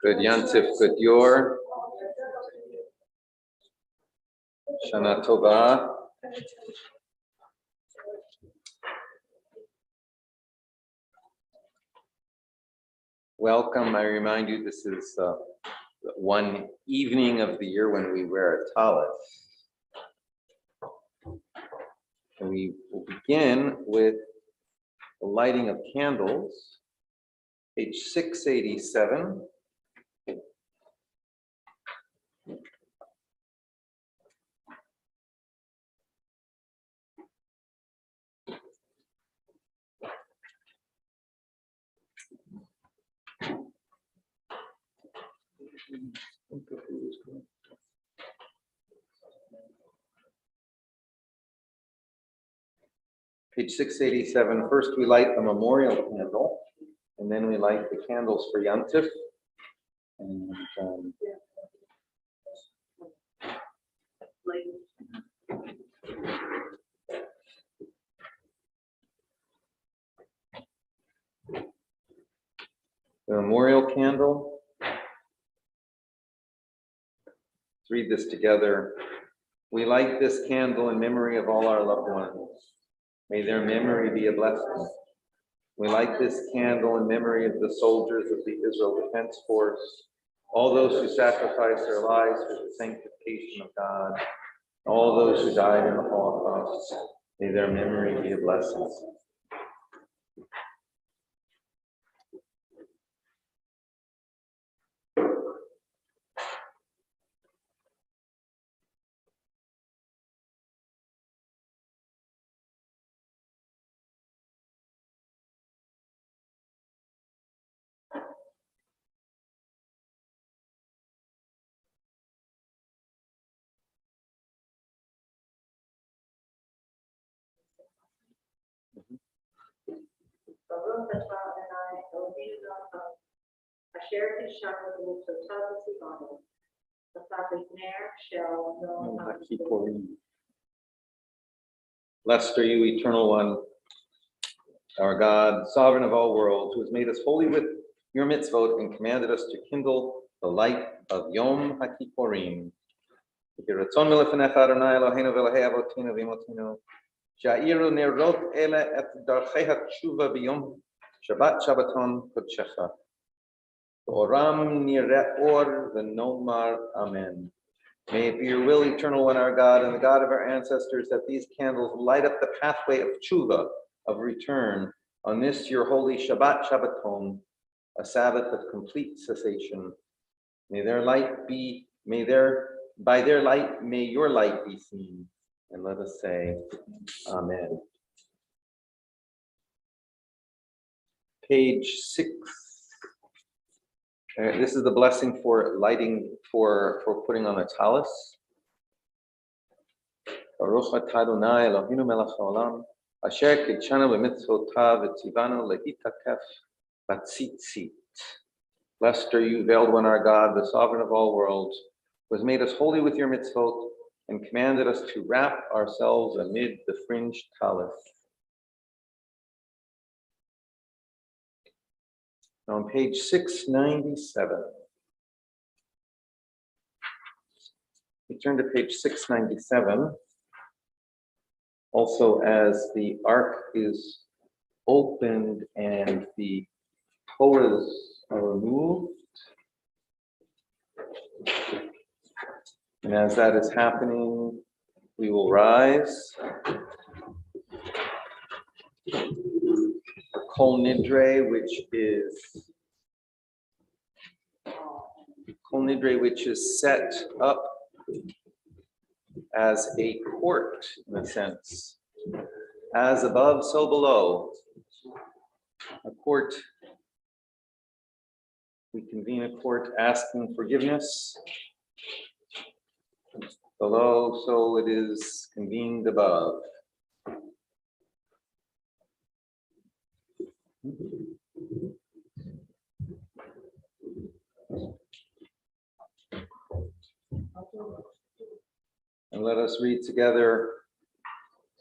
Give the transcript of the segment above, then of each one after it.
Good Yantif, good Yor. Shana Tova. Welcome. I remind you, this is one evening of the year when we wear a talis. And we will begin with the lighting of candles, page 687. Page 687, first we light the memorial candle, and then we light the candles for Yantif. And, the memorial candle. Let's read this together. We light this candle in memory of all our loved ones. May their memory be a blessing. We light this candle in memory of the soldiers of the Israel Defense Force, all those who sacrificed their lives for the sanctification of God, all those who died in the Holocaust. May their memory be a blessing. Blessed are you, Eternal One, our God, Sovereign of all worlds, who has made us holy with your mitzvot and commanded us to kindle the light of Yom HaKippurim. Yiratzon milefenecha Adonai Eloheinu v'Elokei avotinu v'imotinu, she'a'iru nerot ele et darchei hatshuva b'yom Shabbat Shabbaton Kodshecha. Oram nireh or v'nomar Amen. May it be your will, Eternal One, our God, and the God of our ancestors, that these candles light up the pathway of tshuva, of return, on this your holy Shabbat Shabbaton, a Sabbath of complete cessation. May their light be, by their light, may your light be seen. And let us say, Amen. Page 6. This is the blessing for lighting, for putting on a talis. Baruch atah Adonai Eloheinu melech haolam, asher kidshanu b'mitzvotav v'tzivanu lehitakef batzitzit. Blessed are you, veiled one, our God, the Sovereign of all worlds, who has made us holy with your mitzvot and commanded us to wrap ourselves amid the fringed talis. Now on page 697. We turn to page 697. Also, as the ark is opened and the Torahs are removed, and as that is happening, we will rise. Kol Nidre, which is set up as a court, in a sense. As above, so below. A court, we convene a court asking forgiveness. Below, so it is convened above. And let us read together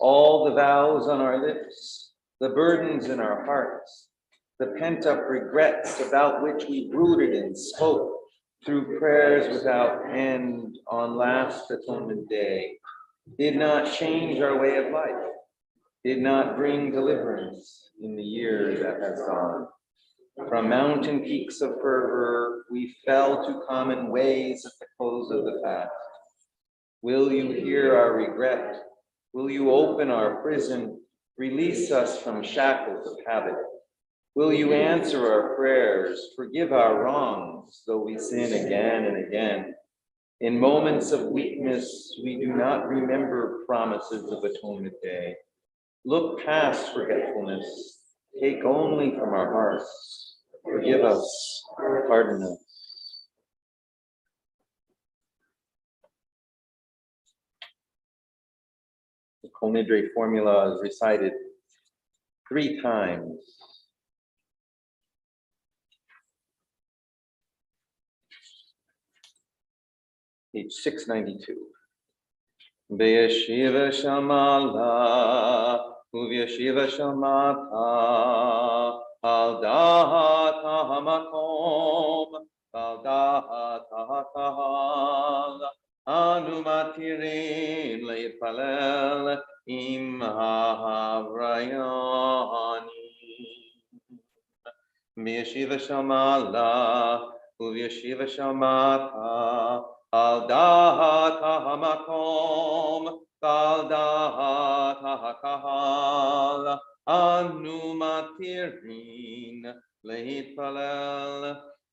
all the vows on our lips, the burdens in our hearts, the pent-up regrets about which we brooded and spoke through prayers without end on last Atonement Day, did not change our way of life, did not bring deliverance in the year that has gone. From mountain peaks of fervor, we fell to common ways at the close of the fast. Will you hear our regret? Will you open our prison, release us from shackles of habit? Will you answer our prayers, forgive our wrongs, though we sin again and again? In moments of weakness, we do not remember promises of Atonement Day. Look past forgetfulness, take only from our hearts. Forgive us, pardon us. The Nidre formula is recited 3 times. Page 692. V'yeshiva shamala, u'v'yeshiva shamata, al da'at ha'makom, al da'at ha'kahal, anu matirin le'itpalel im ha'avrayani. V'yeshiva shamala, u'v'yeshiva shamata, al da'at ha'makom, al da'at ha'kahal, anu matirin le'itpalel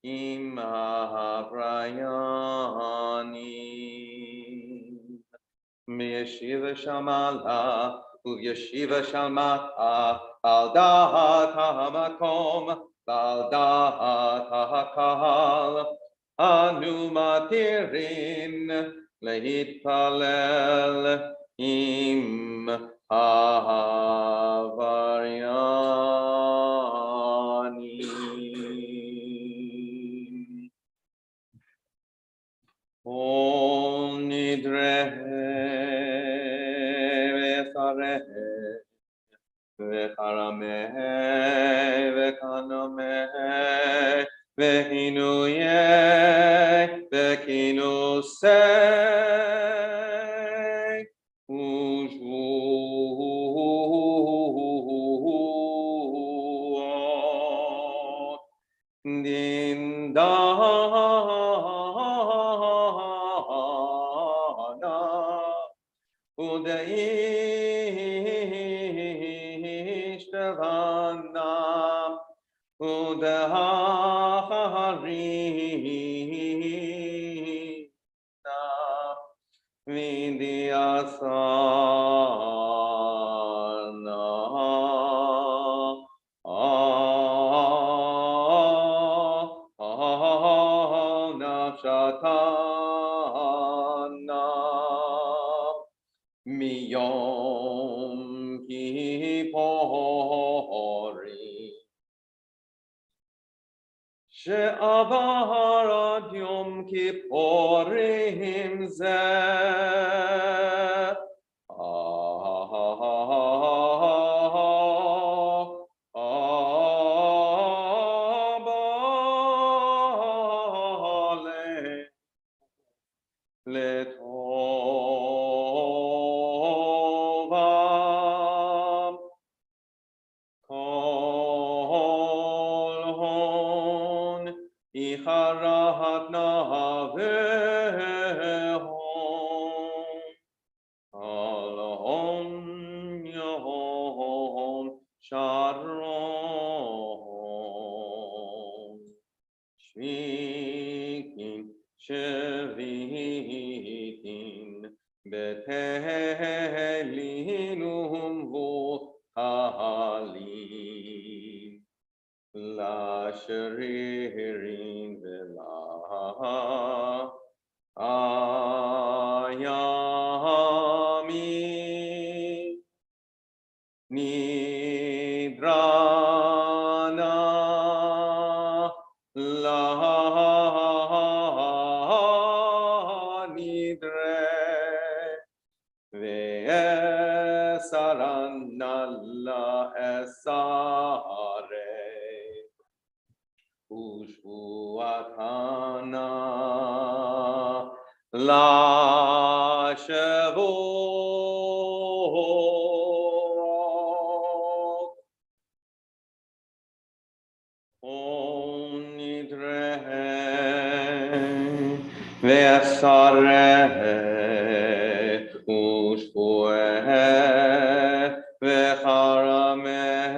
im ha'avrayani. V'yeshiva shamala, u'v'yeshiva shamata, al da'at ha'makom, al da'at ha'kahal, anu matirin le'itpalel im ha'avrayani. Ol nidre v'chareh v'charameh v'kanameh v'hinuyeh v'kinuseh u'shvuot dindana u'deishtavana u'deharina vidyasana nafshatana miyom kipporim she'avar ad yom kipporim zeh לטובה כל הון איחרת נהבהון כל הון יהון שרון שוויקין שוויקין בתהלין ומבוהלים לשרירים ולאיימים נדרנה nidre ve'esarana la esare ושבועתנה לשבועות. Nidre ve'asare ushbueh ve'charameh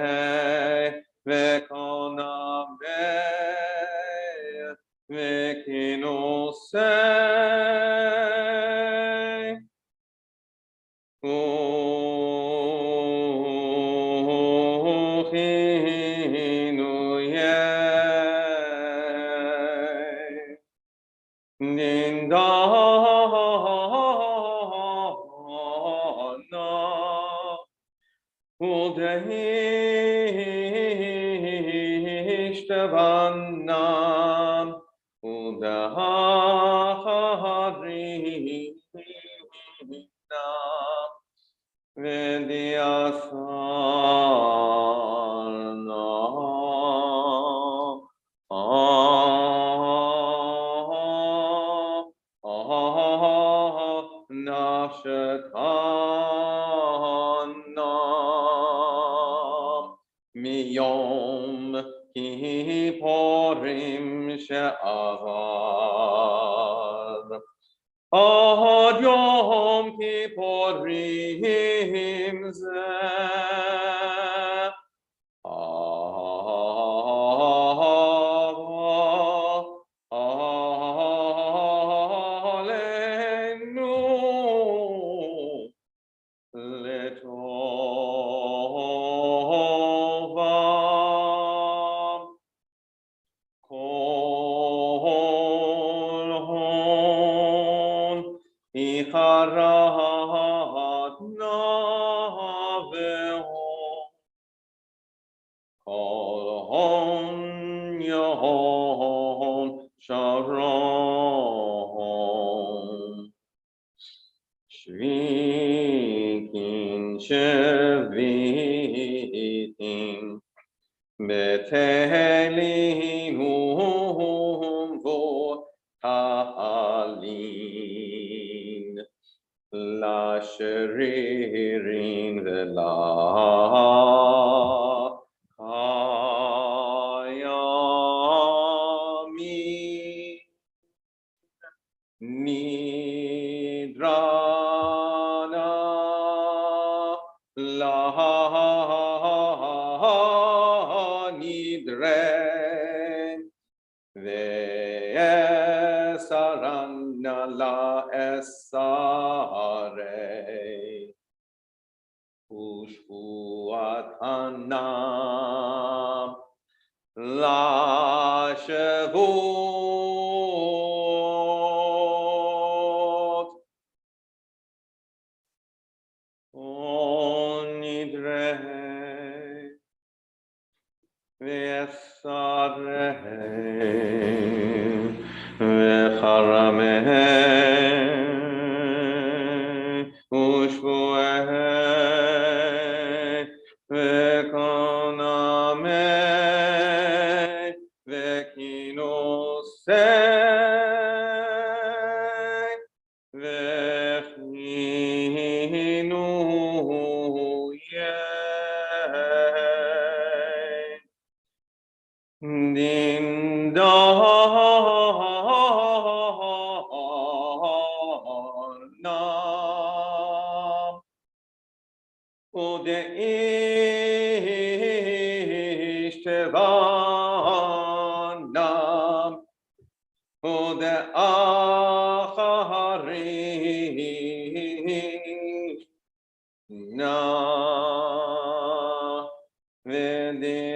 ve'konameh ve'kinoseh Udehishtavanam Udaharinam Vidyasana Nashatana Miyom Kipporim She'avar Ad Yom Kipporim Zeh Aleinu Letova Kol Hon Icharat Navehon Kol Hon Yehon Sharon Shvikin Shvikin Betelim vo Ta'alin La Sheririn Vela Kayami Nidrana La Nidre Ve'esarana La Esare Ushbuatana La Shavuot Nidre Ve'esare Ve'charameh Ushbueh Ve'konameh Ve'kinoseh Ve'chinuyeh Dindanam Udeishtavanam Udeacharim Na Vidyasana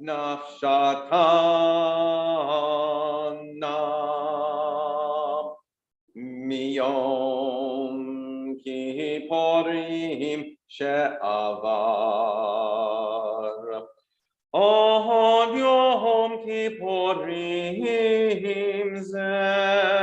Nafshatana Miyom Kipporim She'avar Od Yom Kippurim Zeh.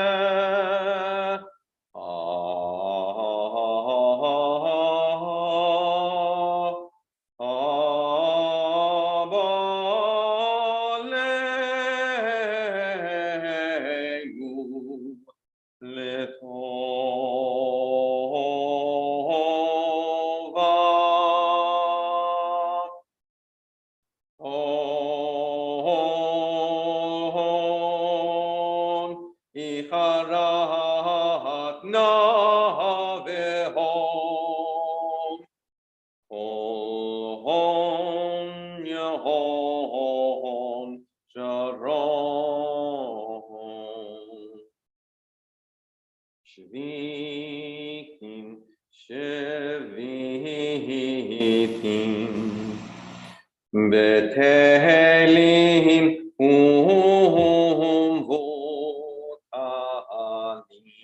Icharat navehom, Hom Yehom Sharon. Shvikim, Shvikim, Betelim, Votani,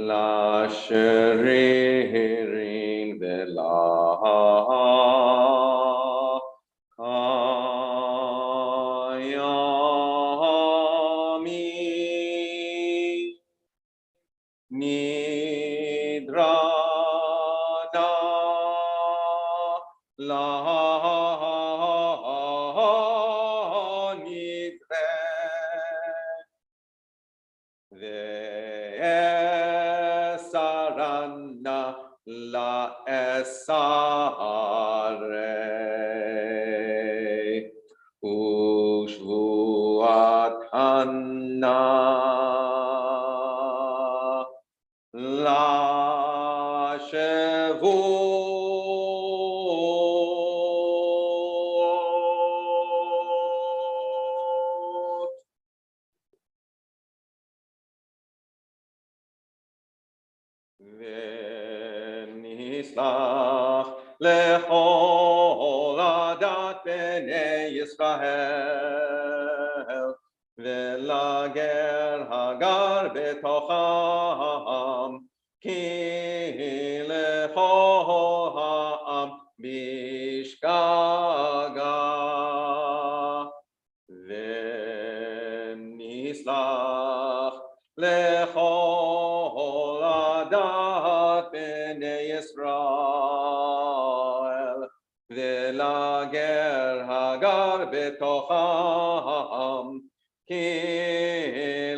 Lashririn Vela Kayami Nidra La Nidre Sarana la esare ushvuatana la shevut. V'nislach lechol adat b'nei Yisrael v'lager hagar b'tocham ki lechol ha'am bishgaga v'nislach lechol adat b'nei Yisrael v'lager hagar b'tocham ki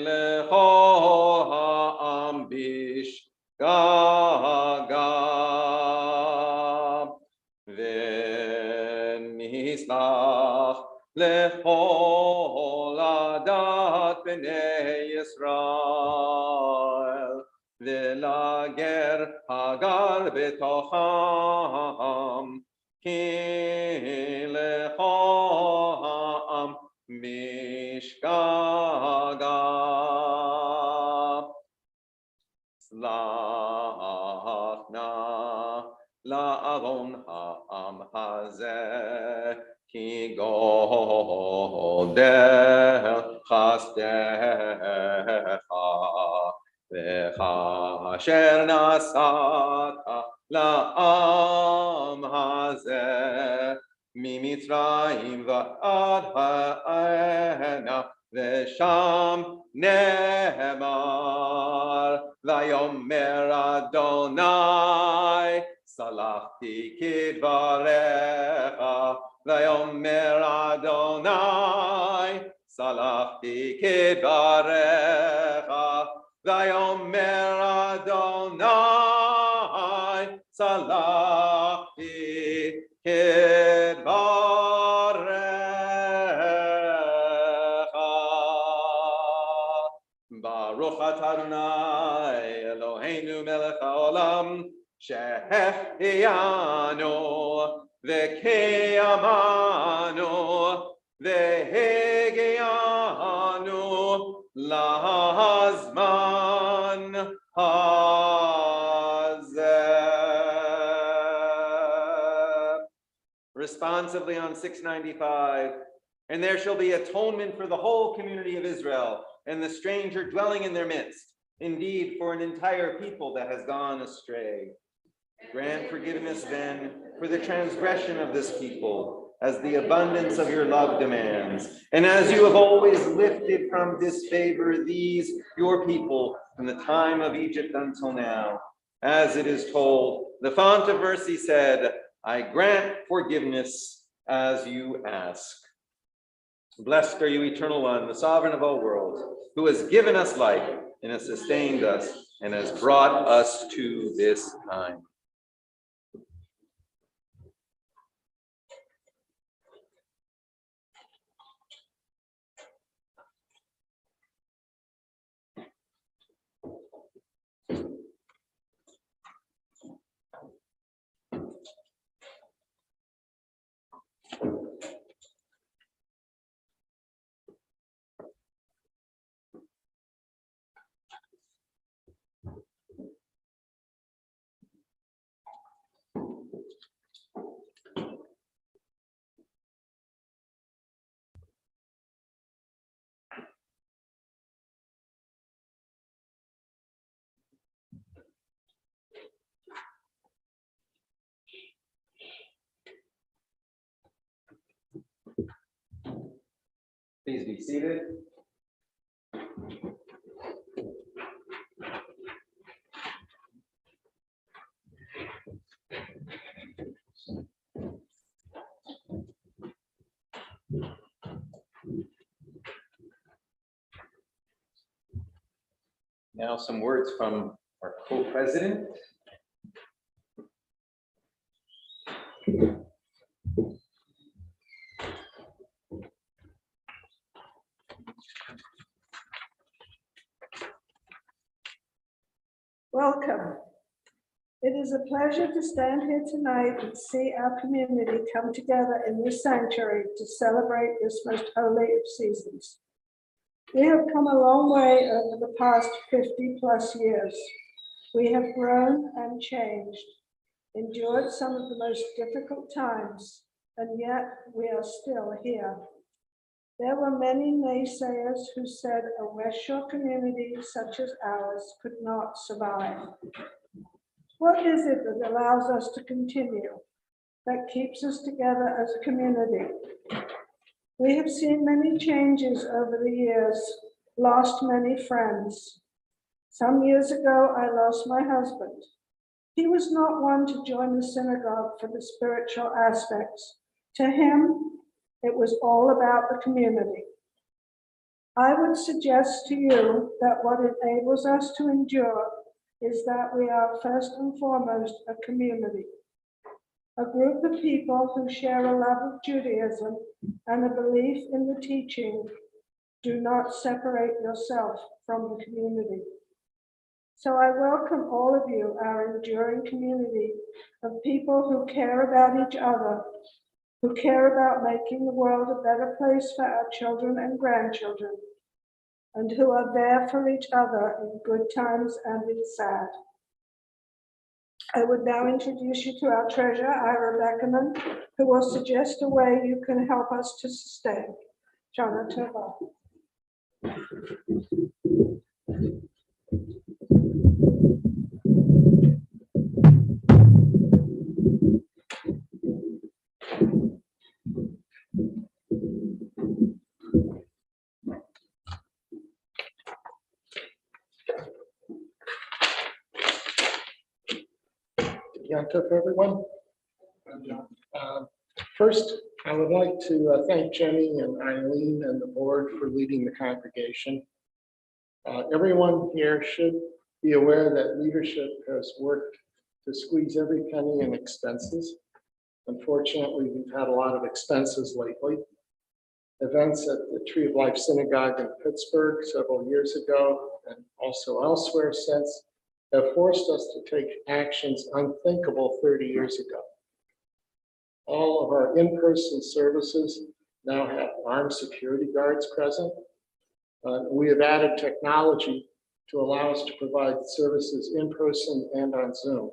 lechol ha'am bishgaga v'nislach lechol adat b'nei Yisrael v'lager hagar b'tocham ki lechol ha'am bishgaga. Slach na la'avon ha'am hazeh ki godel chasdecha v'chasher nasata la'am hazeh mimitzrayim va'ad ha'ena v'sham nehemar vayomer Adonai salachti kidvarecha vayomer Adonai salachti kidvarecha vayomer Adonai salachti kidvarecha. Baruch atah Adonai Eloheinu melech haolam shehechianu v'kiyamanu v'hegianu lahazman hazeh. Responsively on 695, and there shall be atonement for the whole community of Israel and the stranger dwelling in their midst, indeed for an entire people that has gone astray. Grant forgiveness then for the transgression of this people, as the abundance of your love demands. And as you have always lifted from disfavor these, your people, from the time of Egypt until now. As it is told, the font of mercy said, I grant forgiveness as you ask. Blessed are you, Eternal One, the sovereign of all worlds, who has given us life and has sustained us and has brought us to this time. Please be seated. Now some words from our co-president. Welcome. It is a pleasure to stand here tonight and see our community come together in this sanctuary to celebrate this most holy of seasons. We have come a long way over the past 50 plus years. We have grown and changed, endured some of the most difficult times, and yet we are still here. There were many naysayers who said a West Shore community such as ours could not survive. What is it that allows us to continue, that keeps us together as a community? We have seen many changes over the years, lost many friends. Some years ago, I lost my husband. He was not one to join the synagogue for the spiritual aspects. To him, it was all about the community. I would suggest to you that what enables us to endure is that we are first and foremost a community. A group of people who share a love of Judaism and a belief in the teaching. Do not separate yourself from the community. So I welcome all of you, our enduring community of people who care about each other, who care about making the world a better place for our children and grandchildren, and who are there for each other in good times and in sad. I would now introduce you to our treasurer, Ira Beckerman, who will suggest a way you can help us to sustain. Shana Tova. Yontif, everyone. First, I would like to thank Jenny and Eileen and the board for leading the congregation. Everyone here should be aware that leadership has worked to squeeze every penny in expenses. Unfortunately, we've had a lot of expenses lately. Events at the Tree of Life Synagogue in Pittsburgh several years ago, and also elsewhere since, have forced us to take actions unthinkable 30 years ago. All of our in-person services now have armed security guards present. We have added technology to allow us to provide services in person and on Zoom.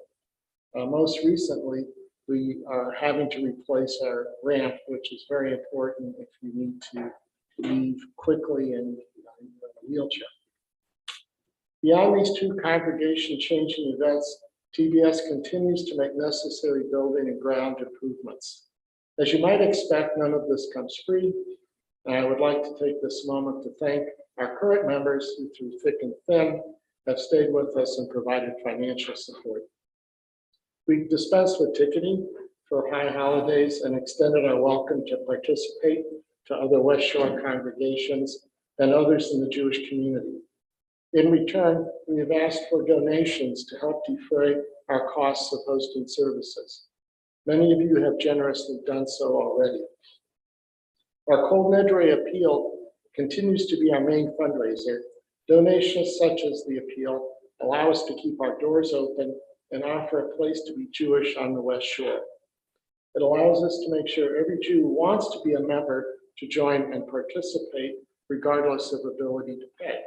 Most recently, we are having to replace our ramp, which is very important if you need to leave quickly in a wheelchair. Beyond these two congregation changing events, TBS continues to make necessary building and ground improvements. As you might expect, none of this comes free, and I would like to take this moment to thank our current members who, through thick and thin, have stayed with us and provided financial support. We dispensed with ticketing for high holidays and extended our welcome to participate to other West Shore congregations and others in the Jewish community. In return, we have asked for donations to help defray our costs of hosting services. Many of you have generously done so already. Our Kol Nidre appeal continues to be our main fundraiser. Donations such as the appeal allow us to keep our doors open and offer a place to be Jewish on the West Shore. It allows us to make sure every Jew who wants to be a member to join and participate regardless of ability to pay.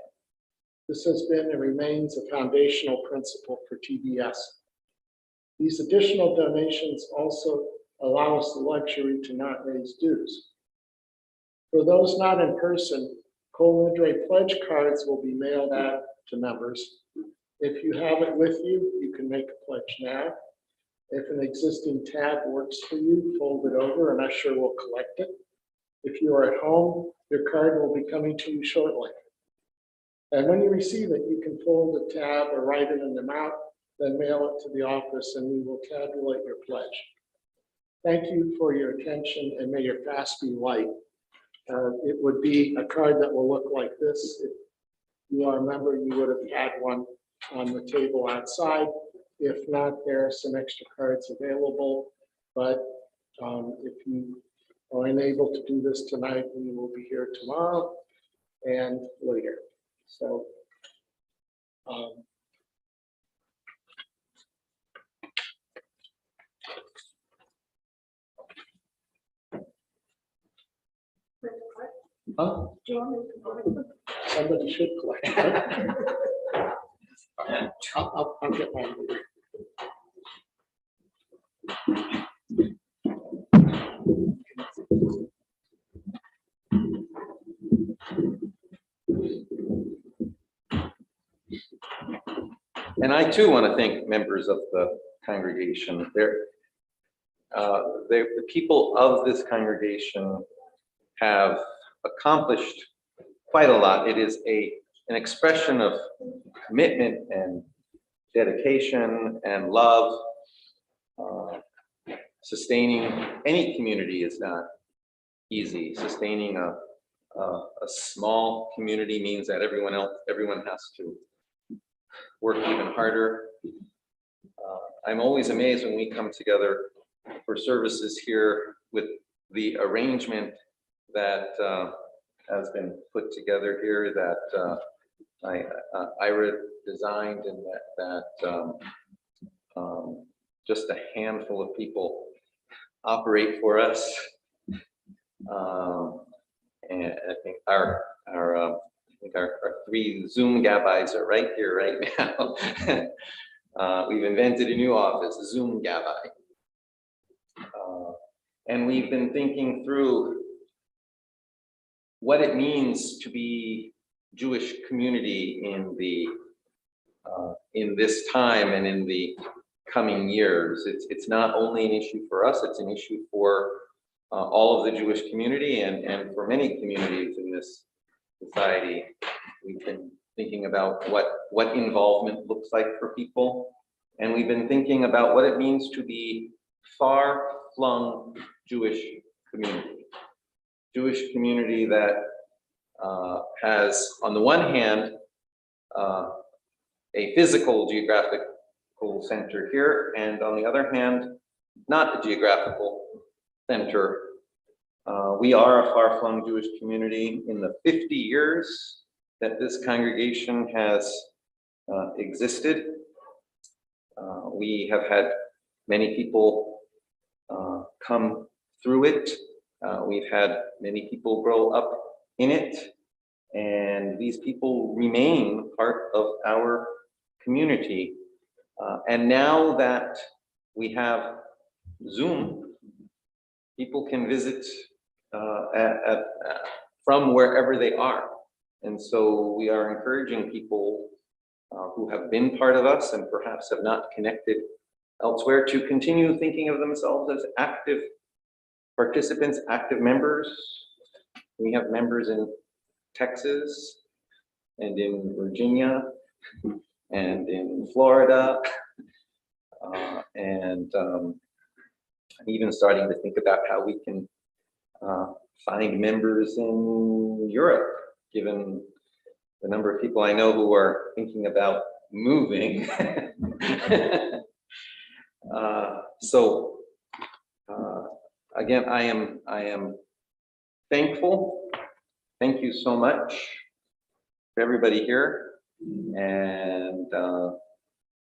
This has been and remains a foundational principle for TBS. These additional donations also allow us the luxury to not raise dues. For those not in person, Kol Nidre pledge cards will be mailed out to members. If you have it with you, you can make a pledge now. If an existing tab works for you, fold it over and usher will collect it. If you are at home, your card will be coming to you shortly. And when you receive it, you can fold the tab or write it in the amount, then mail it to the office and we will tabulate your pledge. Thank you for your attention and may your fast be light. It would be a card that will look like this. If you are a member, you would have had one on the table outside. If not, there are some extra cards available, but if you are unable to do this tonight, we will be here tomorrow and later. So Do you want me to collect them? somebody should collect it. I'll get one. And I too want to thank members of the congregation. The people of this congregation have accomplished quite a lot. It is an expression of commitment and dedication and love. Sustaining any community is not easy. Sustaining a small community means that everyone has to work even harder. I'm always amazed when we come together for services here with the arrangement that has been put together here that Ira designed, and that just a handful of people operate for us. And I think our three Zoom gabbis are right here right now. We've invented a new office, Zoom Gabbai. And we've been thinking through what it means to be Jewish community in this time and in the coming years. It's not only an issue for us, it's an issue for all of the Jewish community and for many communities in this society. We've been thinking about what involvement looks like for people, and we've been thinking about what it means to be far-flung Jewish community. Jewish community that has, on the one hand, a physical geographical center here, and on the other hand, not a geographical center. We are a far-flung Jewish community. In the 50 years that this congregation has existed, we have had many people come through it. We've had many people grow up in it, and these people remain part of our community. And now that we have Zoom, people can visit from wherever they are. And so we are encouraging people who have been part of us and perhaps have not connected elsewhere to continue thinking of themselves as active participants, active members. We have members in Texas and in Virginia and in Florida. And I'm even starting to think about how we can find members in Europe, given the number of people I know who are thinking about moving. So again, I am thankful. Thank you so much for everybody here, and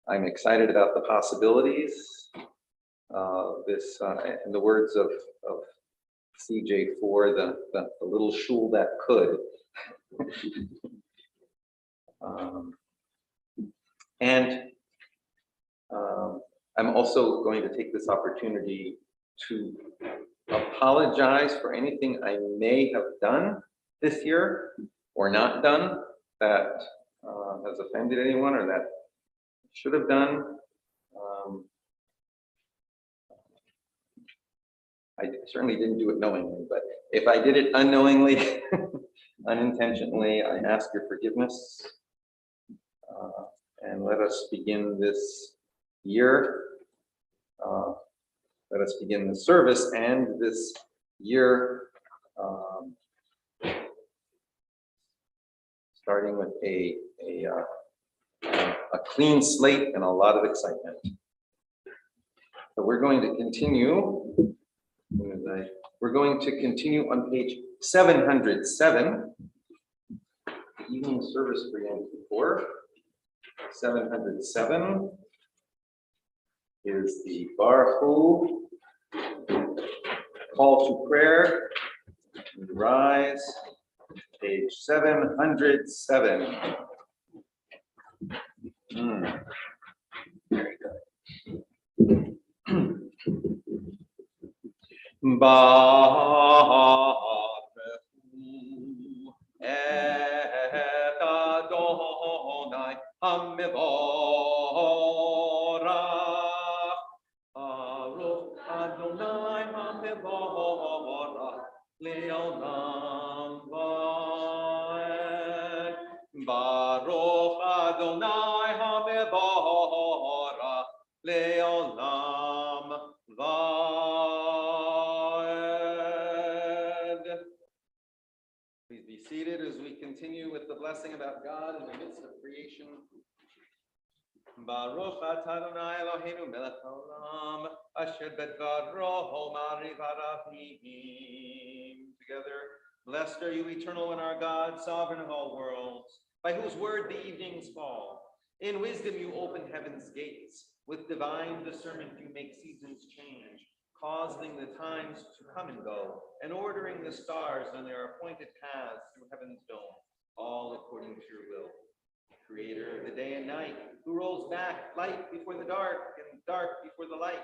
I'm excited about the possibilities. This, in the words of CJ4, the little shul that could. And I'm also going to take this opportunity to apologize for anything I may have done this year or not done that has offended anyone or that I should have done. I certainly didn't do it knowingly, but if I did it unknowingly, unintentionally, I ask your forgiveness. And let us begin this year. Let us begin the service and this year, starting with a clean slate and a lot of excitement. So we're going to continue. We're going to continue on page 707. Evening service for Yom Kippur. 707 is the Baruch Hu call to prayer. Rise, page 707. Very good. Baruch Hu et Adonai HaMevorach. Baruch Adonai HaMevorach le'olam va'ed. Baruch Adonai HaMevorach le'olam va'ed. Please be seated as we continue with the blessing about God in the midst of creation. Baruch atah Adonai Eloheinu melech haolam asher bedvaro ma'ariv haravim. Together, blessed are you, eternal and our God, sovereign of all worlds, by whose word the evenings fall. In wisdom you open heaven's gates. With divine discernment you make seasons change, causing the times to come and go, and ordering the stars on their appointed paths through heaven's dome, all according to your will. Creator of the day and night, who rolls back light before the dark and dark before the light,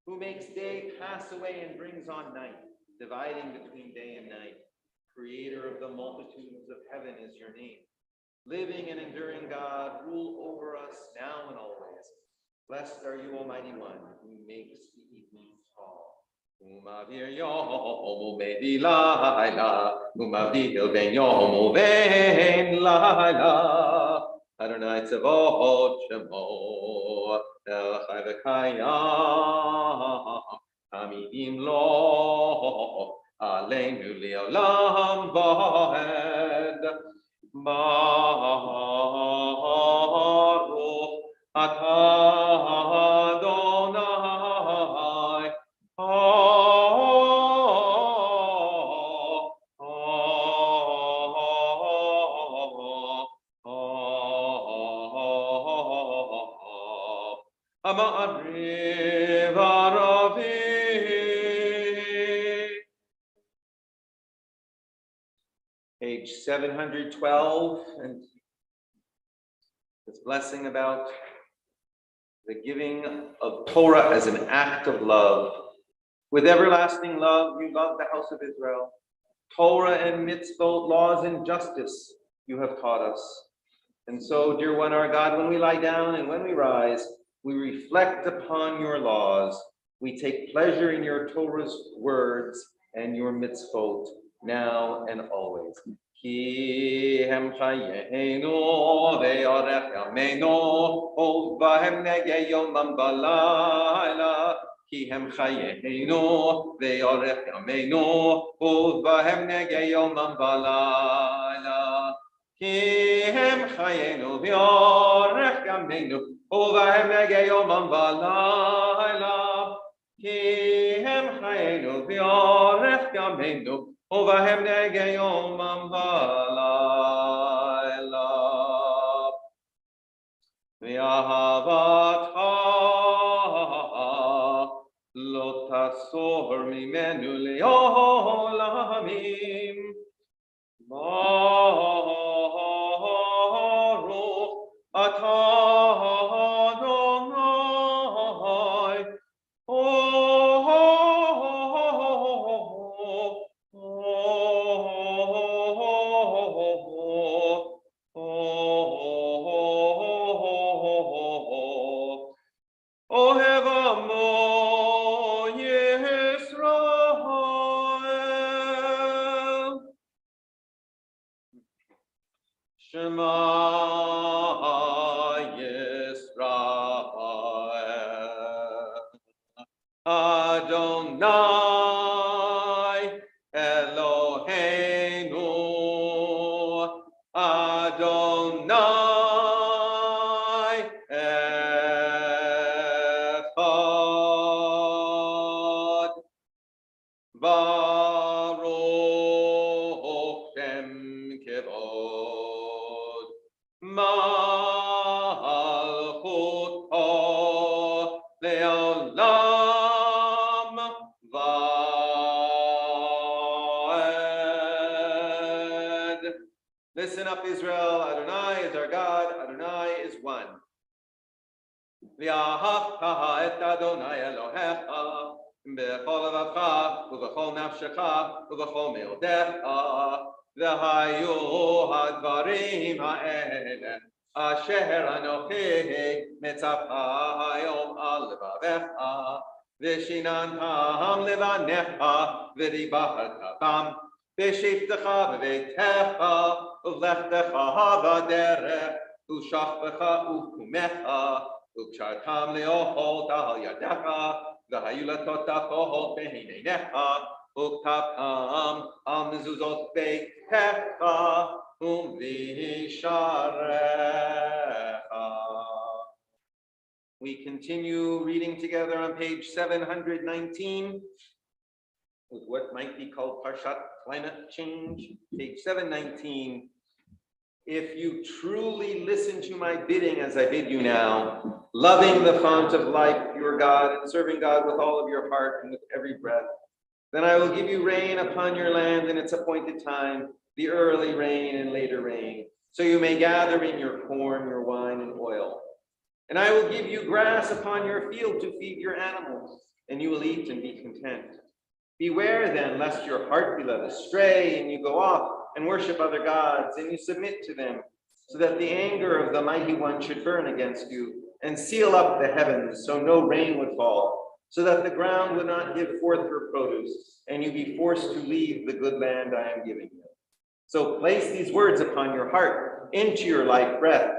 who makes day pass away and brings on night, dividing between day and night. Creator of the multitudes of heaven is your name. Living and enduring God, rule over us now and always. Blessed are you, Almighty One, who makes the evenings fall. Umavir yom u'medi laila, umavir ben yom u'ben laila. Adonai tzavot shemo, el chai v'kayam, hamidim lo, aleinu le'olam va'ed. Baruch atah Adonai, Ma'ariv haravim. Page 712, and this blessing about the giving of Torah as an act of love. With everlasting love, you love the house of Israel. Torah and mitzvot, laws and justice, you have taught us. And so, dear one, our God, when we lie down and when we rise, we reflect upon your laws. We take pleasure in your Torah's words and your mitzvot, now and always. Ki hem chayeinu ve'orech yameinu u'vahem negei yomam v'layla. Ki hem chayeinu ve'orech yameinu u'vahem negei yomam v'layla. Ki hem chayeinu ve'orech yameinu u'vahem negei yomam v'layla. Ki hem chayeinu ve'orech yameinu u'vahem negei yomam v'layla. Ve'ahavata lo tasor mimenu le'olamim. Baruch atah Adonai. Ohev amo Yisrael. Shema Yisrael. Adonai Eloheinu. Adonai Echad. Baruch Shem Kevod. Malchuto le'olam va'ed. Listen up, Israel. Adonai is our God. Adonai is one. V'ahavta et Adonai Elohecha b'chol levacha u'b'chol nafshecha u'b'chol me'odecha. V'hayu hadvarim ha'ele asher anochi metzavcha hayom al levavecha v'shinantam levanecha v'dibarta bam v'shiftecha b'veitecha u'vlechtecha b'derech u'shachvecha u'kumecha u'kshartam le'ochol tahal yadecha v'hayu latotachohol behinenecha u'kavtam al mezuzot beitecha u'visharecha. We continue reading together on page 719 with what might be called Parshat Climate Change, page 719. If you truly listen to my bidding as I bid you now, loving the fount of life, your God, and serving God with all of your heart and with every breath, then I will give you rain upon your land in its appointed time, the early rain and later rain, so you may gather in your corn, your wine, and oil. And I will give you grass upon your field to feed your animals, and you will eat and be content. Beware then, lest your heart be led astray, and you go off and worship other gods, and you submit to them, so that the anger of the mighty one should burn against you, and seal up the heavens, so no rain would fall, so that the ground would not give forth her produce, and you be forced to leave the good land I am giving you. So place these words upon your heart, into your life breath.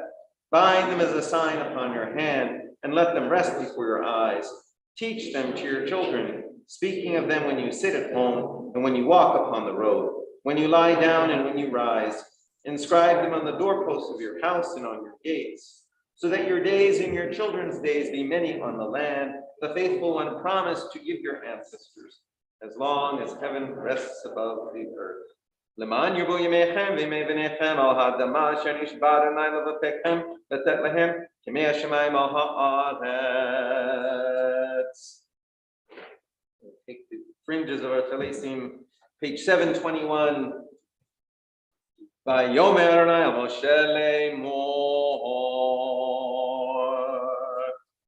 Bind them as a sign upon your hand, and let them rest before your eyes. Teach them to your children, speaking of them when you sit at home, and when you walk upon the road, when you lie down and when you rise. Inscribe them on the doorposts of your house and on your gates, so that your days and your children's days be many on the land, the faithful one promised to give your ancestors, as long as heaven rests above the earth. למען ירבו ימיכם וימי בניכם על האדמה אשר נשבע אדוני לאבותיכם לתת להם כימי השמיים על הארץ. Take the fringes of our talisim, page 721. Vayomer Adonai el Moshe lemor.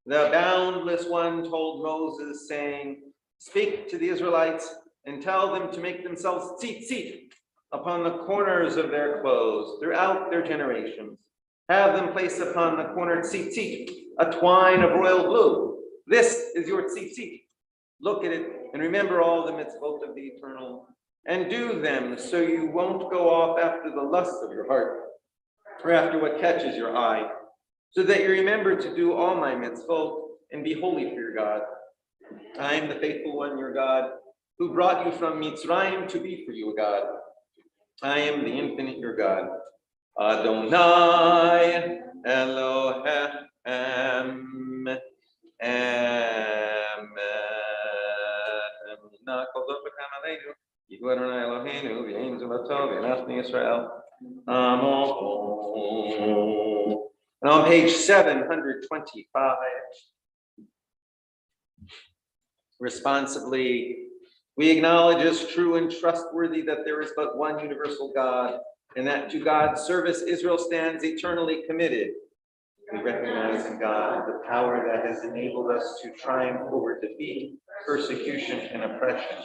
The boundless one told Moses, saying, speak to the Israelites and tell them to make themselves tzitzit upon the corners of their clothes throughout their generations. Have them place upon the cornered tzitzit a twine of royal blue. This is your tzitzit. Look at it and remember all the mitzvot of the eternal, and do them so you won't go off after the lust of your heart, or after what catches your eye, so that you remember to do all my mitzvot and be holy for your God. I am the faithful one, your God, who brought you from Mitzrayim to be for you a God. I am the infinite, your God. Adonai Elohim Emet. Yehu Adonai Eloheinu v'yein zulato v'yanachni Yisrael. Amen. And on page 725, responsibly, we acknowledge as true and trustworthy that there is but one universal God, and that to God's service Israel stands eternally committed. We recognize in God the power that has enabled us to triumph over defeat, persecution, and oppression.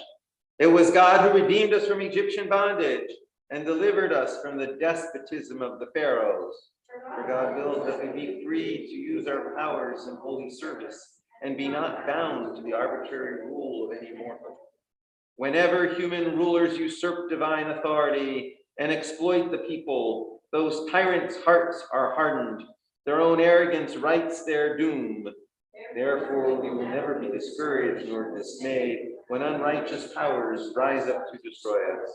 It was God who redeemed us from Egyptian bondage and delivered us from the despotism of the pharaohs. For God wills that we be free to use our powers in holy service and be not bound to the arbitrary rule of any mortal. Whenever human rulers usurp divine authority and exploit the people, those tyrants' hearts are hardened. Their own arrogance writes their doom. Therefore, we will never be discouraged nor dismayed when unrighteous powers rise up to destroy us.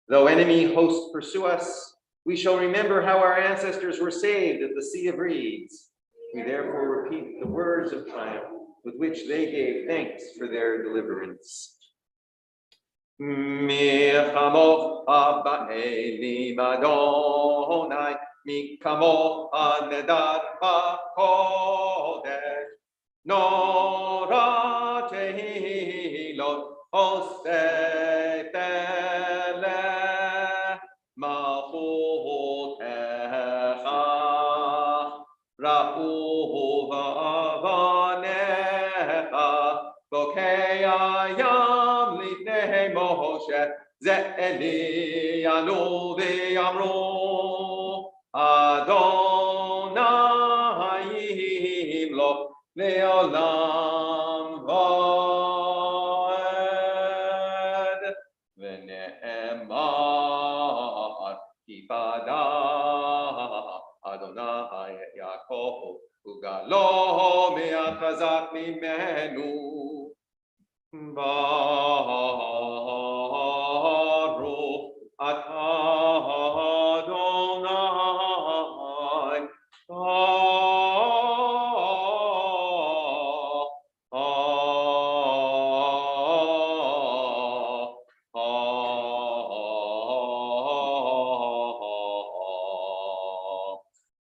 Though enemy hosts pursue us, we shall remember how our ancestors were saved at the Sea of Reeds. We therefore repeat the words of triumph with which they gave thanks for their deliverance. Mi chamo ha'ba'eli Adonai, mi kamo ha'nedar ha'kodesh, nora tehilot oseh tele, malchutecha, ra'u va'avanecha, bokei hayam lifnei Moshe, ze Elianu v'yamru, Adonai yimlok le'olam va'ed, v'ne'emar kifada Adonai et Yaakov, ugalo me'achazak mimenu. Baruch atah Adonai,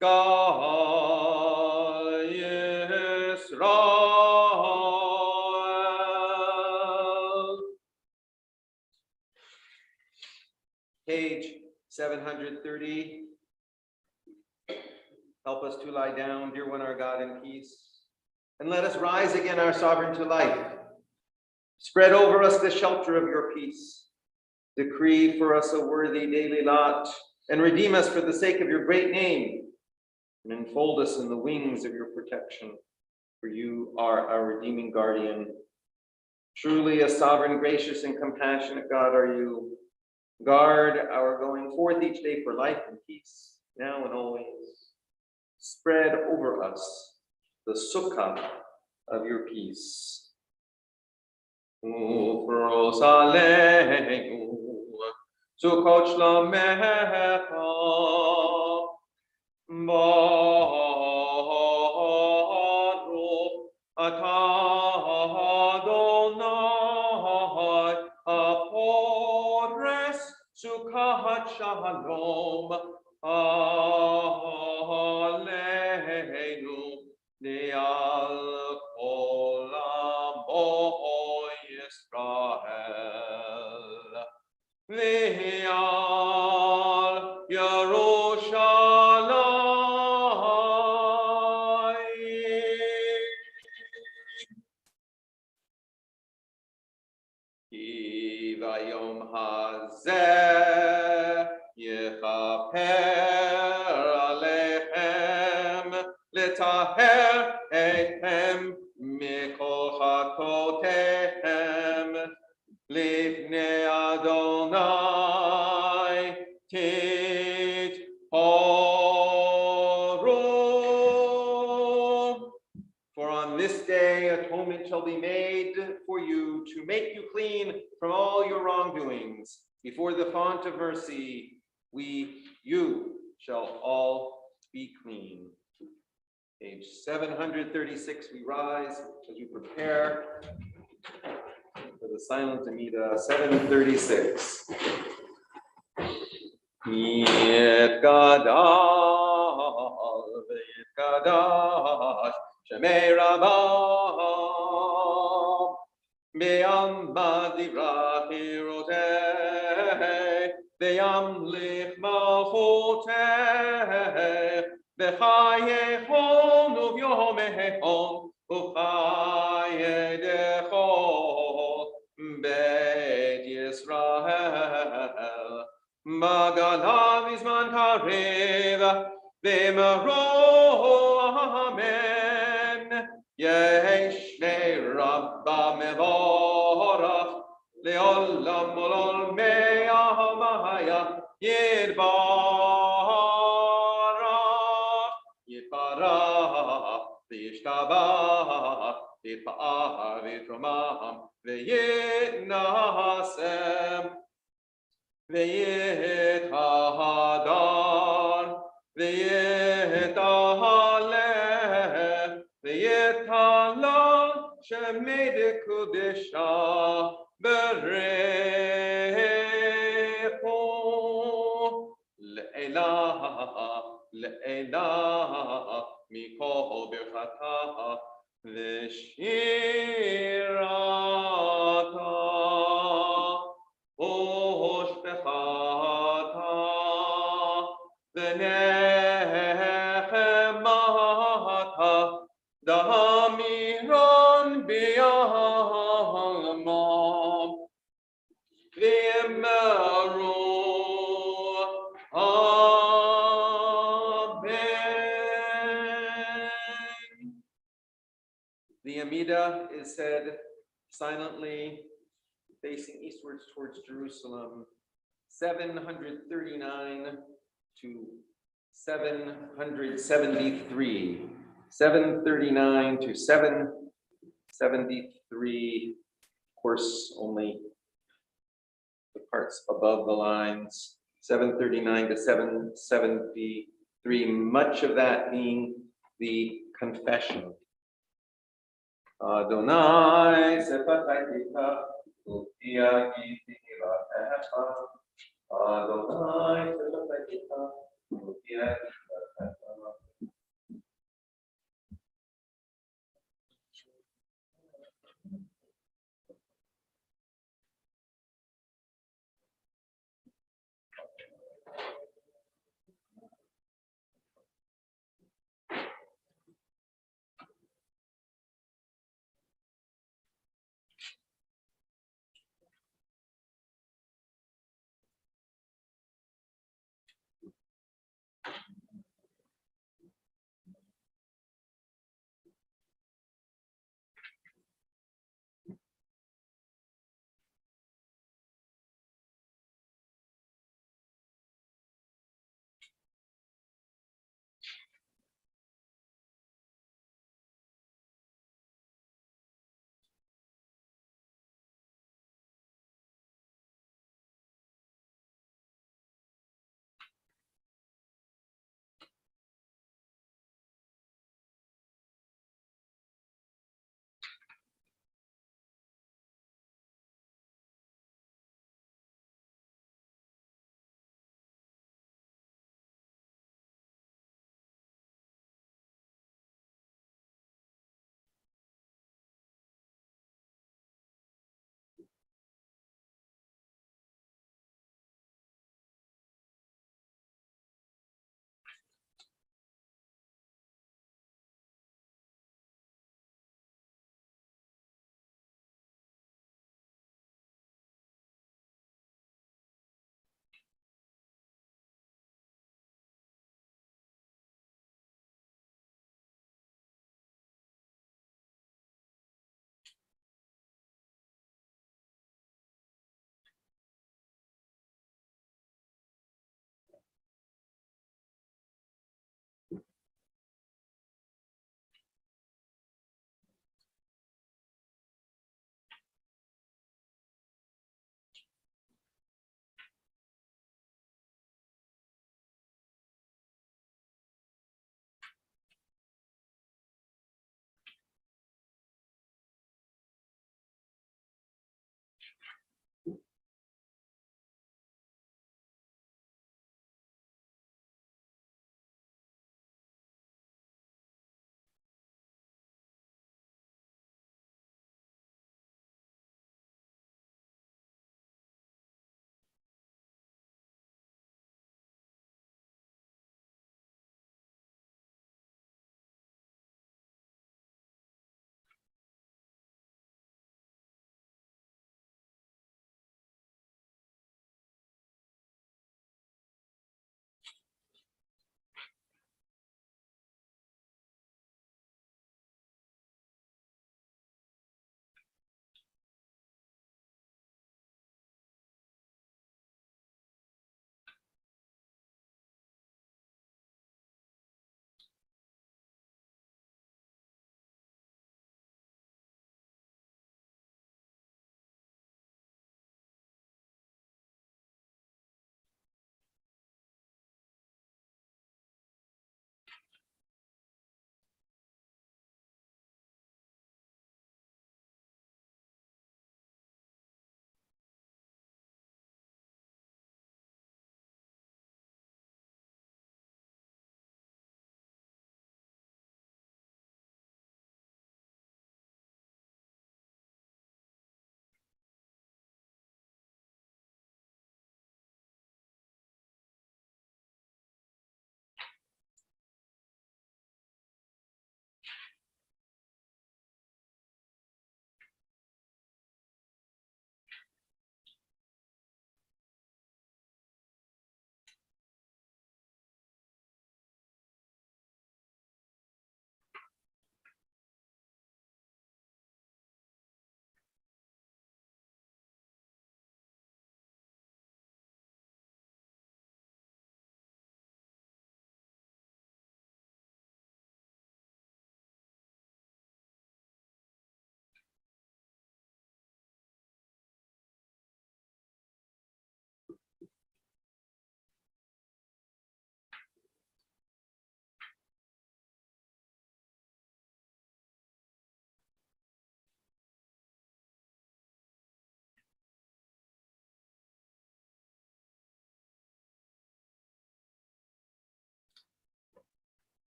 God Yisrael. Page 730. Help us to lie down, dear one, our God, in peace. And let us rise again, our sovereign, to life. Spread over us the shelter of your peace. Decree for us a worthy daily lot, and redeem us for the sake of your great name, and enfold us in the wings of your protection, for you are our redeeming guardian. Truly a sovereign, gracious, and compassionate God are you. Guard our going forth each day for life and peace, now and always. Spread over us the sukkah of your peace. Ufros aleinu, sukkot shlomecha, baruch atah Adonai, apores sukkot shalom aleinu, le'al kol amo Yisrael, le'al Yerushalayim. Ki vayom hazeh yechaper alechem Adonai tit horon. For on this day atonement shall be made for you to make you clean from all your wrongdoings. Before the font of mercy, you shall all be clean. Page 736, we rise as we prepare for the silent Amida, 736. Yet Gadal, Yet Gadash, Shemei Rabbah, Be'amadira Hiroteh, Be'amlich Malchoteh, Bechayechon Uvyomechon, Uchayedechon, Bet Yisrael, Magadav Isman Karev, B'maro Amen, Yeshmei Rabba Mevorach, Leolam Olol Me'amaya, Yidbarach, Yidbarach, V'yishtabach, Yidba'ar, V'yitromam, V'yitnasem, V'yithahadar, V'yitahaleh, V'yitalah, Shemei Kudisha, Berecho, Le'elah, Mikol Birchata, V'shirata, Oshpechata, V'nechemata, Damiron B'yamam, V'yemeru, Amen. The Amida is said silently, facing eastwards towards Jerusalem, 739 to 773. 739 to 773, of course, only the parts above the lines, 739 to 773, much of that being the confession. Adonai sepataita, utia gitira echa. Adonai sepataita, utia gitira echa.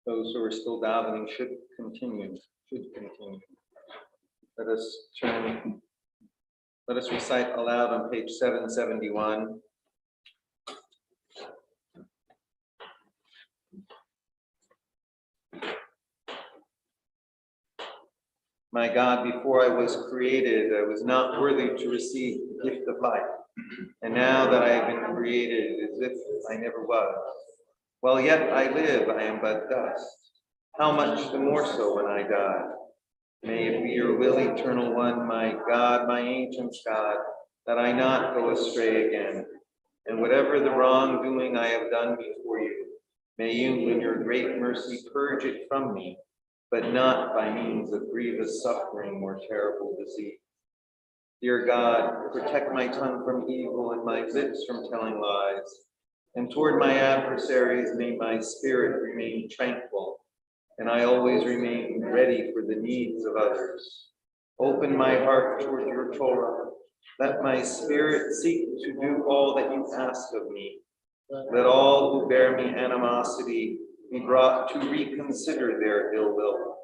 Those who are still davening should continue. Let us recite aloud on page 771. My God, before I was created, I was not worthy to receive the gift of life. And now that I have been created, as if I never was. While yet I live, I am but dust. How much the more so when I die? May it be your will, eternal one, my God, my ancient God, that I not go astray again. And whatever the wrongdoing I have done before you, may you, in your great mercy, purge it from me, but not by means of grievous suffering or terrible disease. Dear God, protect my tongue from evil and my lips from telling lies. And toward my adversaries, may my spirit remain tranquil, and I always remain ready for the needs of others. Open my heart toward your Torah. Let my spirit seek to do all that you ask of me. Let all who bear me animosity be brought to reconsider their ill will.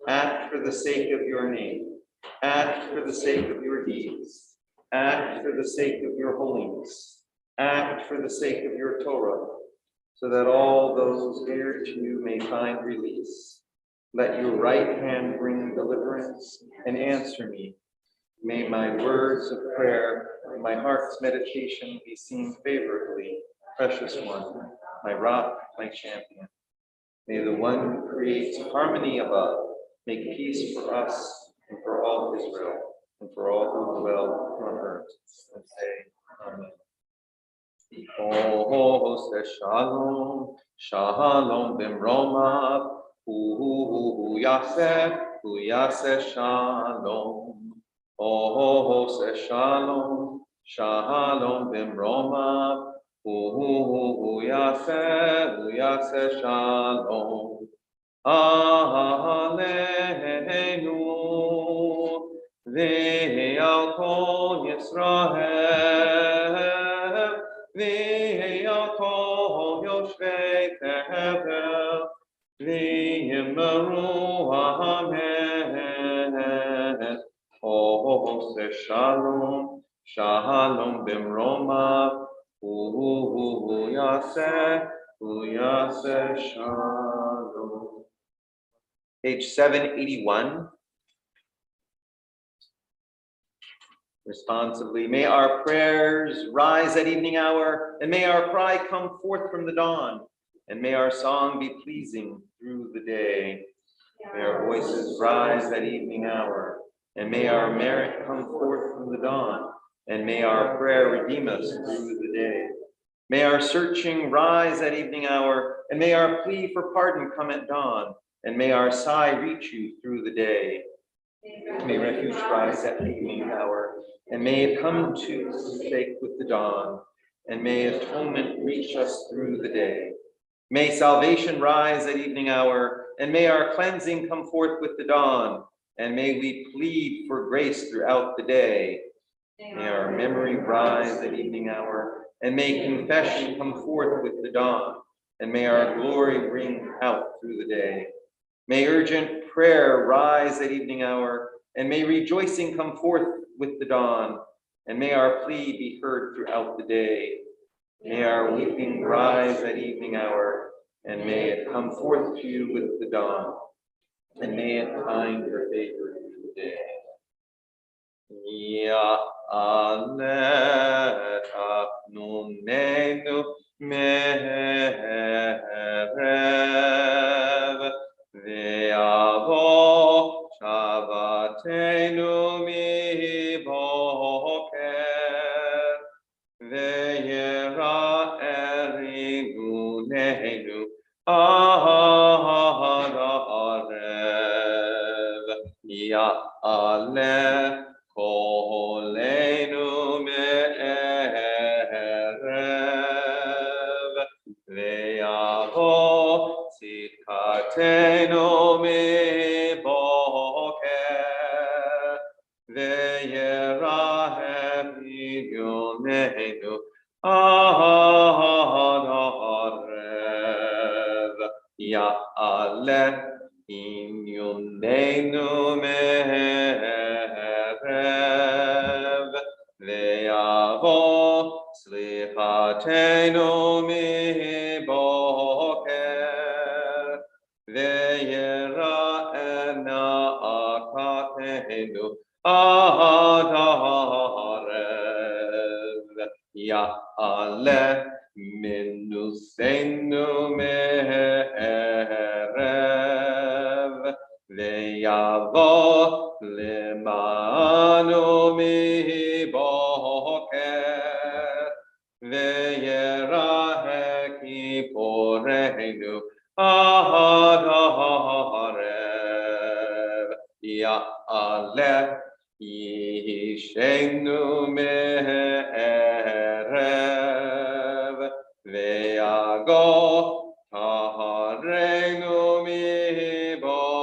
Act for the sake of your name. Act for the sake of your deeds. Act for the sake of your holiness. Act for the sake of your Torah, so that all those dear to you may find release. Let your right hand bring deliverance and answer me. May my words of prayer and my heart's meditation be seen favorably, precious one, my rock, my champion. May the one who creates harmony above make peace for us and for all Israel and for all who dwell on earth. And say, Amen. Oh, say shalom, shalom bimromav, hu yaseh shalom. Oh, say shalom, shalom bimromav, hu yaseh shalom. Aleinu, Ve'al kol Yisrael, Ve'al kol Yoshvei Tevel, Ve'yimaru Amen. Ose Shalom, Shalom Bimroma, Uyase Shalom. Page 781. Responsibly, may our prayers rise at evening hour, and may our cry come forth from the dawn, and may our song be pleasing through the day. May our voices rise at evening hour, and may our merit come forth from the dawn, and may our prayer redeem us through the day. May our searching rise at evening hour, and may our plea for pardon come at dawn, and may our sigh reach you through the day. May refuge rise at evening hour, and may it come to sake with the dawn, and may atonement reach us through the day. May salvation rise at evening hour, and may our cleansing come forth with the dawn, and may we plead for grace throughout the day. May our memory rise at evening hour, and may confession come forth with the dawn, and may our glory ring out through the day. May urgent prayer rise at evening hour, and may rejoicing come forth with the dawn, and may our plea be heard throughout the day. May our weeping rise at evening hour, and may it come forth to you with the dawn, and may it find your favor through the day. Ya'alet afnunenu meherev, ve'avo shavatenu miboker, ve'yera erigunenu aharev. Ya'alet Kolenu me'erev, ve'yavo tzidkatenu miboker, ve'yerahem inyonenu aharev. Ya'aleh inyonenu me'erev, ve'yavo slichatenu miboker, ve'yera'ena akatenu aharev. Ya'aleh minusenu me'erev, ve'yavo lemanu miboker, ve'yerahek iporenu aharev. Ya'aleh yishenu me'erev, ve'yago taharenu miboker,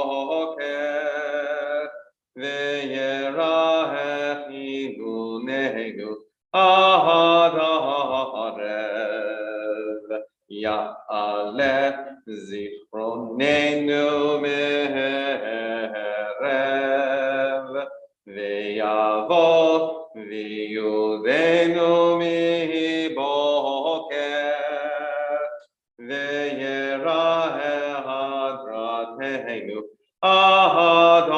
ve'yerahech igunenu aharev. Ya'aleh zichronenu me'erev, ve'yavo v'yudenu miboker, ve'yeraheh hadratenu aharev.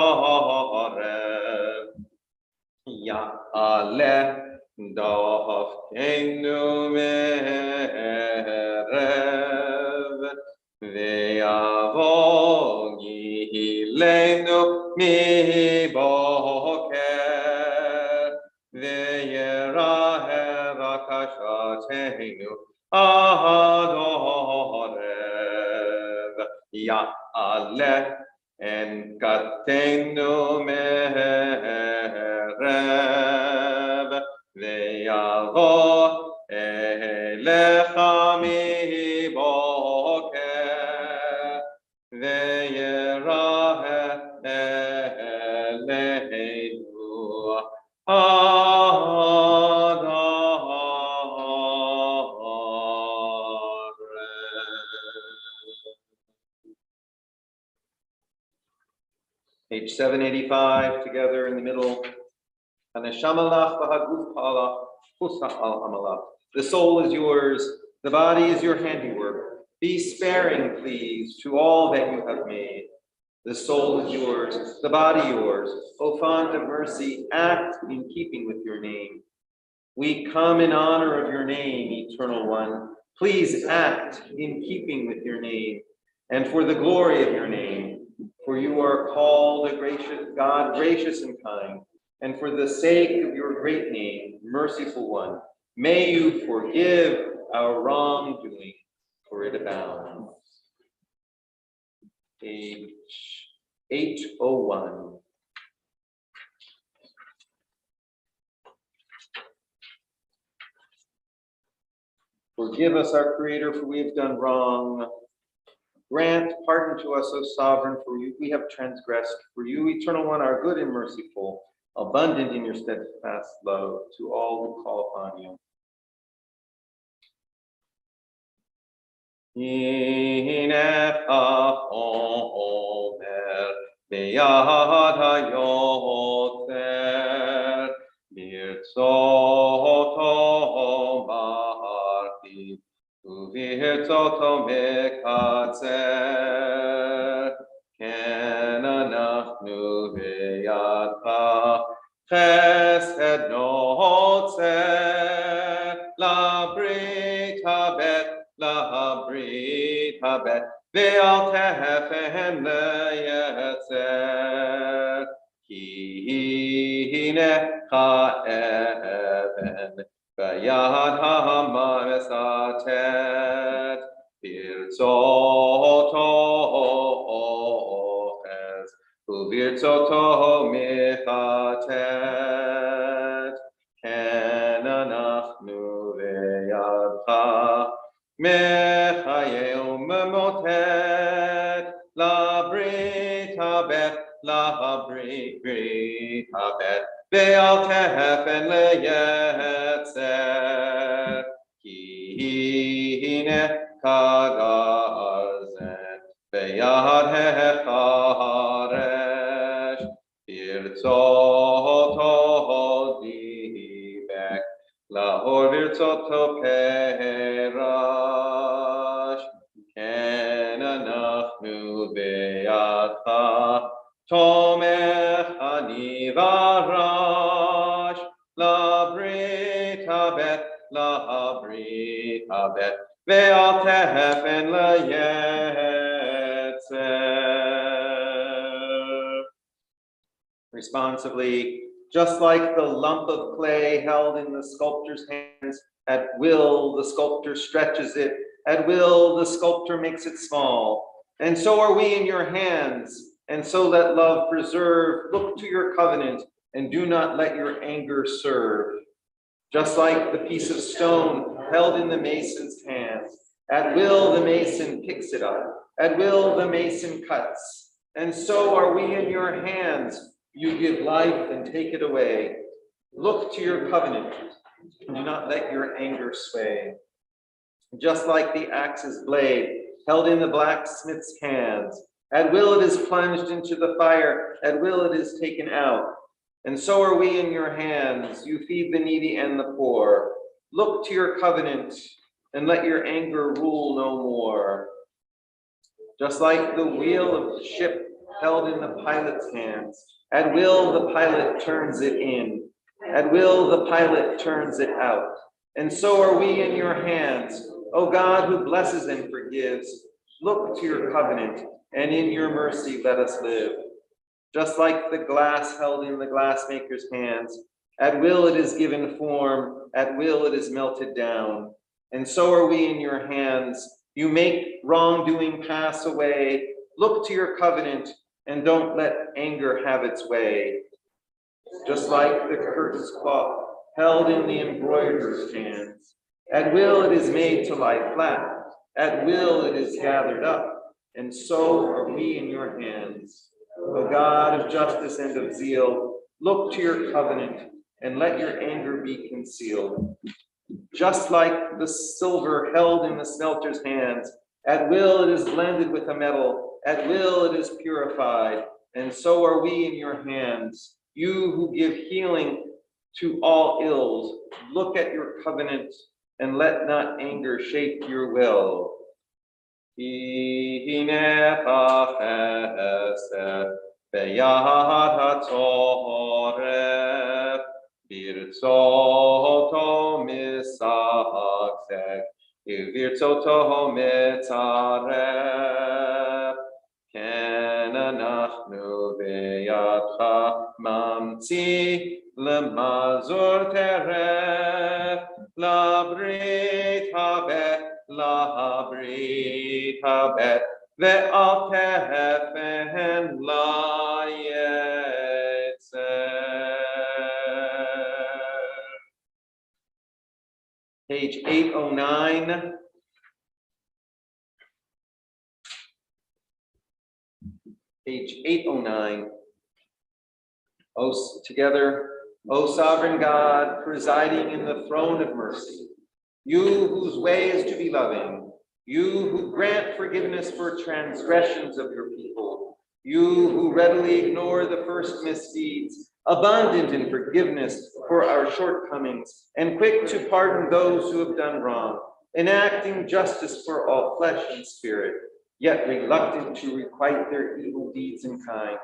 Ya'aleh dafkenu me'erev, ve'yavo yihilenu miboker, ve'yeraheh rakashatenu aharev. Ya'aleh enkatenu me'erev, ve'yavo elecha miboker, ve'yeraheh Page 785, together in the middle. Haneshamalach v'haguf ha'alach, husa al amalach. The soul is yours, the body is your handiwork. Be sparing, please, to all that you have made. The soul is yours, the body yours. O font of mercy, act in keeping with your name. We come in honor of your name, Eternal One. Please act in keeping with your name and for the glory of your name. For you are called a gracious God, gracious and kind. And for the sake of your great name, Merciful One, may you forgive our wrongdoing, for it abounds. Page 801. Forgive us, our Creator, for we have done wrong. Grant pardon to us, O Sovereign, for we have transgressed. For you, Eternal One, are good and merciful, abundant in your steadfast love to all who call upon you. Hinech haomer beyad hayotzer birtzoto marti uvirtzoto mekatzer ken anachnu beyadcha chesed notzer labrit habet Labrit habet ve'al tefen leyetzer ki hinecha even v'yad ha'manes atet birtzoto es uvirtzoto michatet ken anachnu ve'yadcha Mechayeu memotet la brit habet ve'al tefen leyetzer ki hine kagazen ve'yad hecharesh birtzoto dibek lahor birtzoto perash ken anachnu be'adcha tomech ani varash labrit habet ve'al tefen leyetzer. Responsively, just like the lump of clay held in the sculptor's hands, at will the sculptor stretches it, at will the sculptor makes it small. And so are we in your hands, and so let love preserve. Look to your covenant, and do not let your anger serve. Just like the piece of stone held in the mason's hands, at will the mason picks it up, at will the mason cuts. And so are we in your hands. You give life and take it away. Look to your covenant, and do not let your anger sway. Just like the axe's blade held in the blacksmith's hands, at will it is plunged into the fire, at will it is taken out. And so are we in your hands. You feed the needy and the poor. Look to your covenant, and let your anger rule no more. Just like the wheel of the ship held in the pilot's hands, at will the pilot turns it in, at will the pilot turns it out. And so are we in your hands, O God who blesses and forgives. Look to your covenant, and in your mercy let us live. Just like the glass held in the glassmaker's hands, at will it is given form, at will it is melted down. And so are we in your hands. You make wrongdoing pass away. Look to your covenant, and don't let anger have its way. Just like the curtain's cloth held in the embroiderer's hands, at will it is made to lie flat, at will it is gathered up, and so are we in your hands. O God of justice and of zeal, look to your covenant, and let your anger be concealed. Just like the silver held in the smelter's hands, at will it is blended with the metal, at will it is purified, and so are we in your hands. You who give healing to all ills, look at your covenant and let not anger shape your will. Birtzoto misaksek, Virtzoto mitzaref, Ken anachnu beyadcha mamtzi lemazor teref, labrit habet, ve'al tefen layetzer. Page 809. Page 809. Together, O sovereign God, presiding in the throne of mercy, you whose way is to be loving, you who grant forgiveness for transgressions of your people, you who readily ignore the first misdeeds, abundant in forgiveness for our shortcomings, and quick to pardon those who have done wrong, enacting justice for all flesh and spirit, yet reluctant to requite their evil deeds in kind.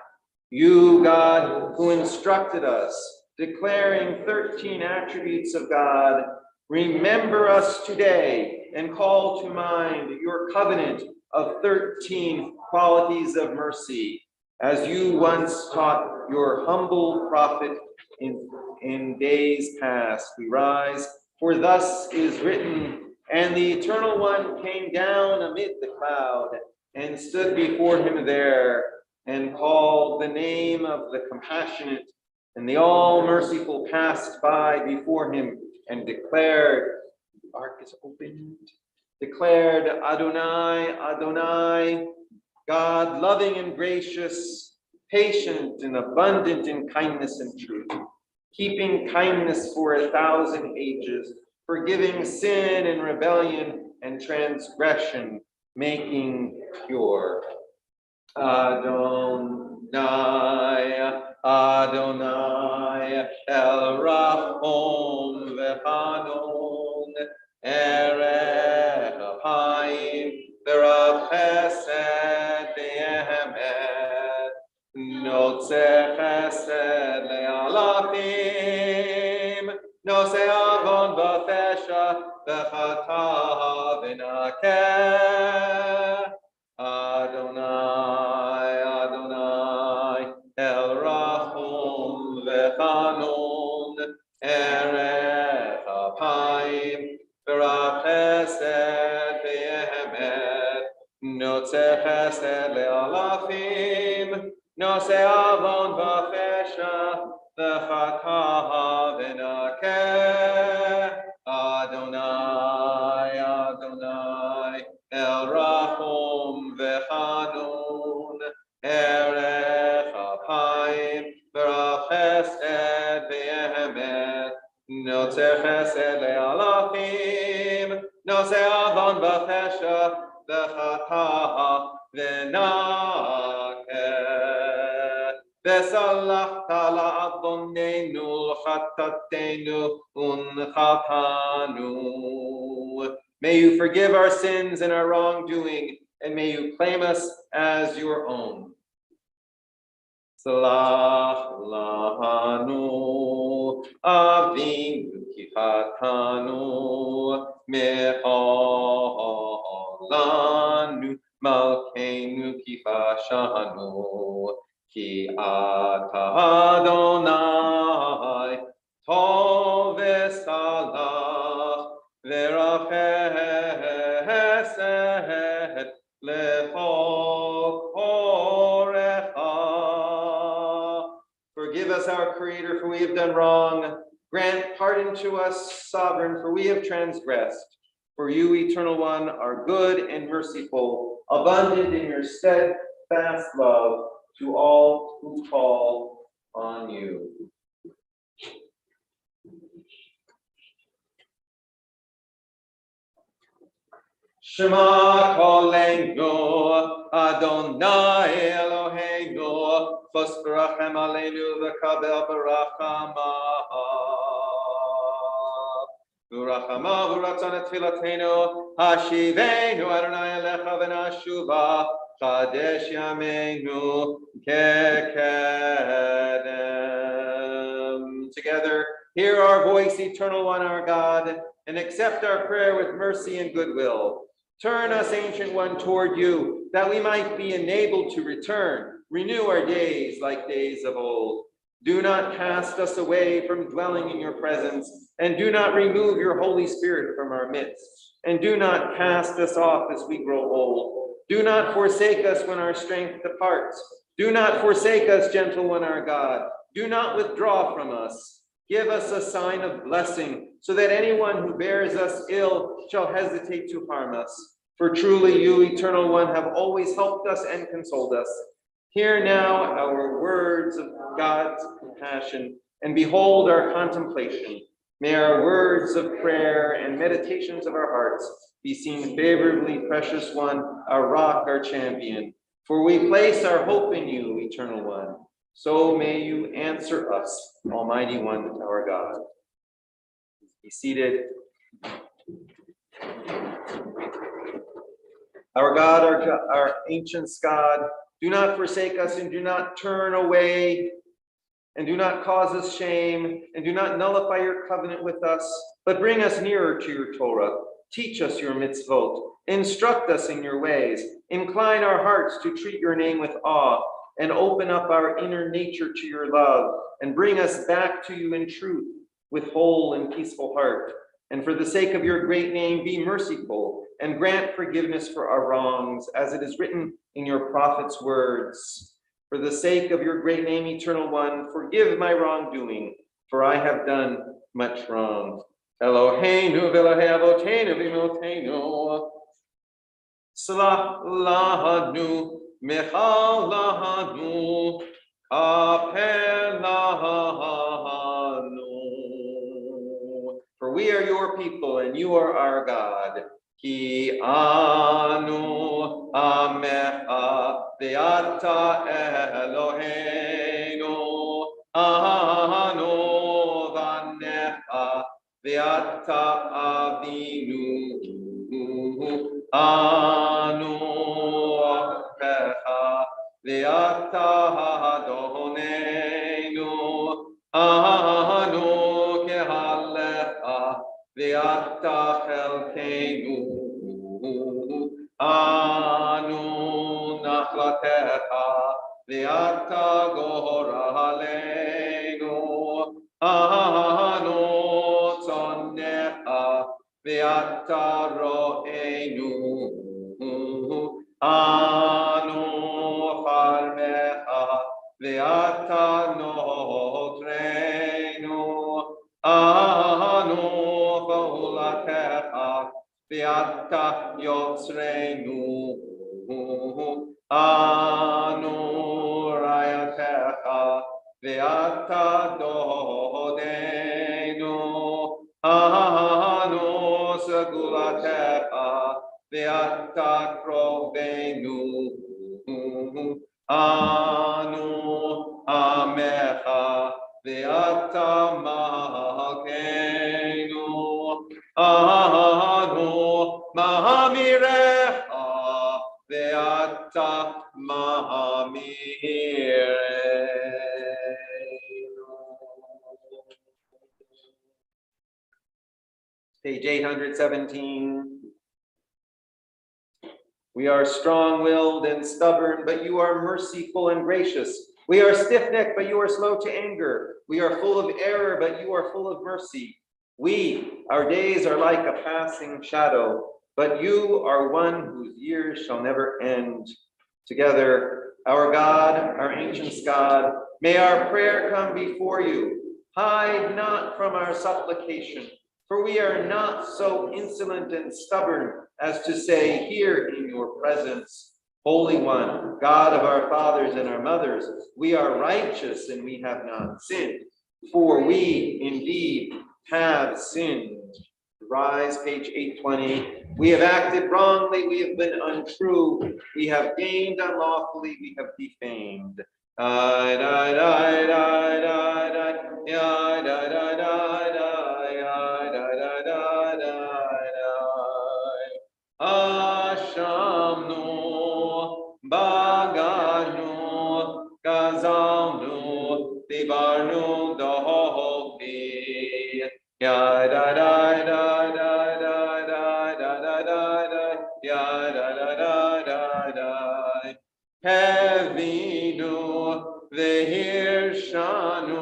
You, God, who instructed us, declaring 13 attributes of God, remember us today and call to mind your covenant of 13 qualities of mercy, as you once taught your humble prophet in days past. We rise, for thus is written, and the Eternal One came down amid the cloud and stood before him there, and called the name of the compassionate, and the all-merciful passed by before him and declared, the ark is opened, declared, Adonai, Adonai, God loving and gracious, patient and abundant in kindness and truth, keeping kindness for 1,000 ages, forgiving sin and rebellion and transgression, making pure. Adonai, Adonai, El Rachom Ve'Hanon, Erech Haim, V'Rav Chesed Ve'emet, Notze Chesed Le'alafim, Nose Avon V'Fesha V'Chata V'Nakeh. Adonai, Adonai, El Rachum Ve'Chanon, Erech Hapaim, V'Rav Chesed Ve'emet, Notze Chesed Le'alafim, Nose Avon V'Fesha, V'Chata V'Nakeh. Adonai, Adonai, El Rachum Ve'Chanon, Erech Hapaim, V'Rav Chesed Ve'emet, Notze Chesed Le'alafim, Nose Avon V'Fesha, V'Chata V'Nakeh. V'salachta la'avonenu l'chatatenu u'nchatanu. May you forgive our sins and our wrongdoing, and may you claim us as your own. Salach lahanu avinu kichatanu me'olanu malkeinu kifashanu ki ata Adonai tov v'salach v'rach chesed lechol korecha. Forgive us, our Creator, for we have done wrong. Grant pardon to us, Sovereign, for we have transgressed. For you, Eternal One, are good and merciful, abundant in your steadfast love to all who call on you. Shema Kolenu, Adonai Eloheinu, Fosberachem Aleinu v'kabel barachama. V'rachama v'ratzon et tfilatenu, Hashivenu Adonai Elecha v'nashuva, Chadesh Yameinu kekedem. Together, hear our voice, Eternal One, our God, and accept our prayer with mercy and goodwill. Turn us, Ancient One, toward you, that we might be enabled to return. Renew our days like days of old. Do not cast us away from dwelling in your presence, and do not remove your Holy Spirit from our midst. And do not cast us off as we grow old. Do not forsake us when our strength departs. Do not forsake us, Gentle One, our God. Do not withdraw from us. Give us a sign of blessing, so that anyone who bears us ill shall hesitate to harm us. For truly you, Eternal One, have always helped us and consoled us. Hear now our words of God's compassion, and behold our contemplation. May our words of prayer and meditations of our hearts be seen favorably, Precious One, our rock, our champion. For we place our hope in you, Eternal One. So may you answer us, Almighty One, our God. Be seated. Our God, our ancient God, do not forsake us and do not turn away and do not cause us shame and do not nullify your covenant with us, but bring us nearer to your Torah. Teach us your mitzvot. Instruct us in your ways. Incline our hearts to treat your name with awe and open up our inner nature to your love and bring us back to you in truth with whole and peaceful heart. And for the sake of your great name, be merciful and grant forgiveness for our wrongs, as it is written in your prophet's words. For the sake of your great name, Eternal One, forgive my wrongdoing, for I have done much wrong. Eloheinu v'Elokei avoteinu v'imotenu, Slach lahanu, Michal lahanu, Kapel lahanu. For we are your people, and you are our God. Ki anu amecha ve'ata Eloheinu, anu vanecha ve'ata avinu, anu amecha ve'ata Adonenu, anu kehalecha ve'ata chelkeinu, anu nachlatecha ve'ata goraleinu, anu tzonecha ve'ata ro'einu, anu charmecha ve'ata notreinu, anu v'ulatecha ve'ata yotzreinu, anu rayatecha ve'ata dodeinu, anu segulatecha ve'ata kroveinu, anu amecha ve'ata malkeinu, anu mahamirecha ve'ata mahamireinu. Page 817. We are strong-willed and stubborn, but you are merciful and gracious. We are stiff-necked, but you are slow to anger. We are full of error, but you are full of mercy. Our days are like a passing shadow, but you are one whose years shall never end. Together, our God, our ancient God, may our prayer come before you. Hide not from our supplication, for we are not so insolent and stubborn as to say here in your presence, Holy One, God of our fathers and our mothers, we are righteous and we have not sinned, for we indeed have sinned. Rise, page 820. We have acted wrongly, we have been untrue, we have gained unlawfully, we have defamed. Ashamnu, Baganu, Gazalnu, Dibarnu, Dohoki. Ya da da da da da da da da da da ya da da da da da Hevinu vehirshanu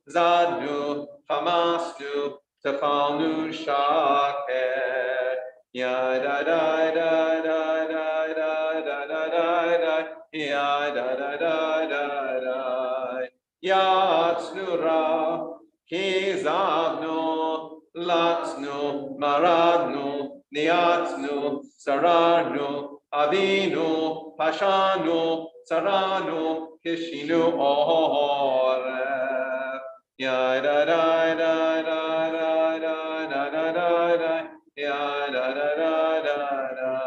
zadnu hamastu tafalnu shaker ya da da da da da da da da da ya da da da da da Yatsnura Kizavnu, Latsnu, Maradnu, Niatsnu, Sararnu, Avinu, Pashanu, Saranu, Kishinu, Ore. Ya da da da da da da da da da da ya da da da da da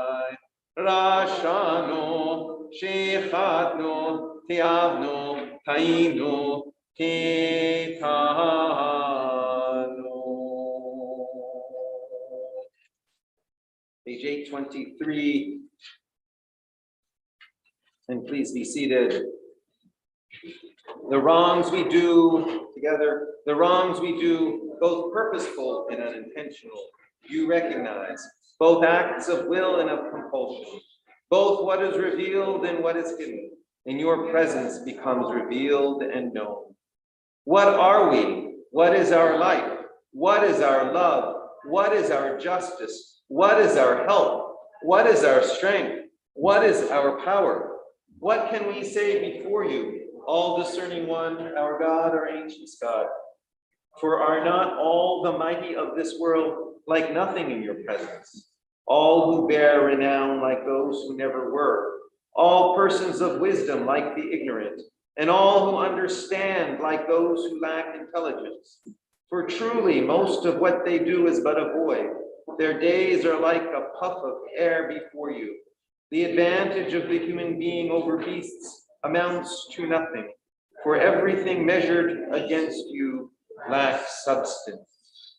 Rashanu, Shechatnu, Tiavnu, Tainu, Page 823. And please be seated. The wrongs we do together, the wrongs we do, both purposeful and unintentional, you recognize, both acts of will and of compulsion, both what is revealed and what is hidden. In your presence becomes revealed and known. What are we? What is our life? What is our love? What is our justice? What is our help? What is our strength? What is our power? What can we say before you, all discerning one, our God, our ancient God? For are not all the mighty of this world like nothing in your presence? All who bear renown like those who never were, all persons of wisdom like the ignorant, and all who understand like those who lack intelligence. For truly, most of what they do is but a void. Their days are like a puff of air before you. The advantage of the human being over beasts amounts to nothing, for everything measured against you lacks substance.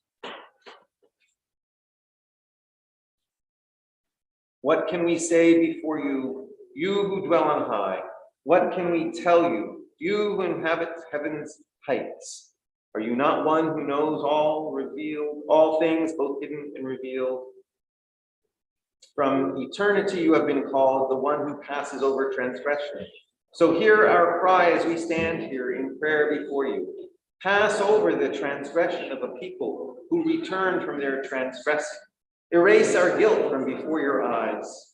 What can we say before you, you who dwell on high? What can we tell you, you who inhabit heaven's heights? Are you not one who knows all revealed, all things, both hidden and revealed? From eternity you have been called the one who passes over transgression. So hear our cry as we stand here in prayer before you. Pass over the transgression of a people who return from their transgressing. Erase our guilt from before your eyes.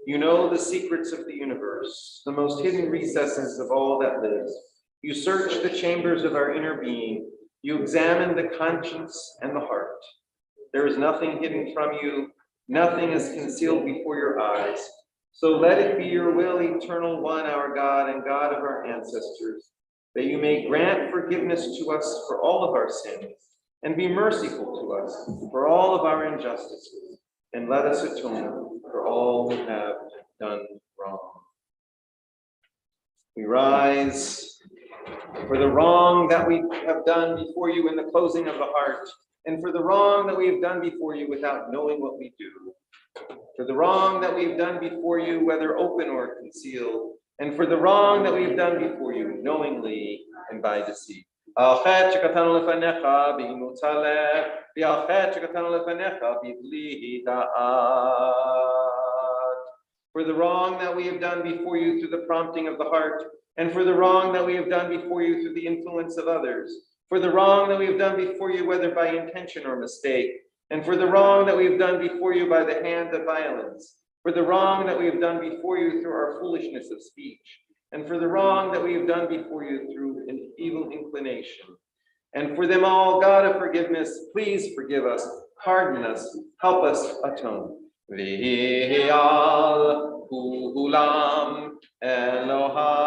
You know the secrets of the universe, the most hidden recesses of all that lives. You search the chambers of our inner being. You examine the conscience and the heart. There is nothing hidden from you. Nothing is concealed before your eyes. So let it be your will, eternal one, our God and God of our ancestors, that you may grant forgiveness to us for all of our sins, and be merciful to us for all of our injustices, and let us atone for all who have done wrong. We rise for the wrong that we have done before you in the closing of the heart, and for the wrong that we have done before you without knowing what we do, for the wrong that we've done before you, whether open or concealed, and for the wrong that we've done before you, knowingly and by deceit. For the wrong that we have done before you through the prompting of the heart, and for the wrong that we have done before you through the influence of others, for the wrong that we have done before you, whether by intention or mistake, and for the wrong that we have done before you by the hand of violence, for the wrong that we have done before you through our foolishness of speech, and for the wrong that we have done before you through an evil inclination. And for them all, God of forgiveness, please forgive us, pardon us, help us atone. V'al kulam Eloha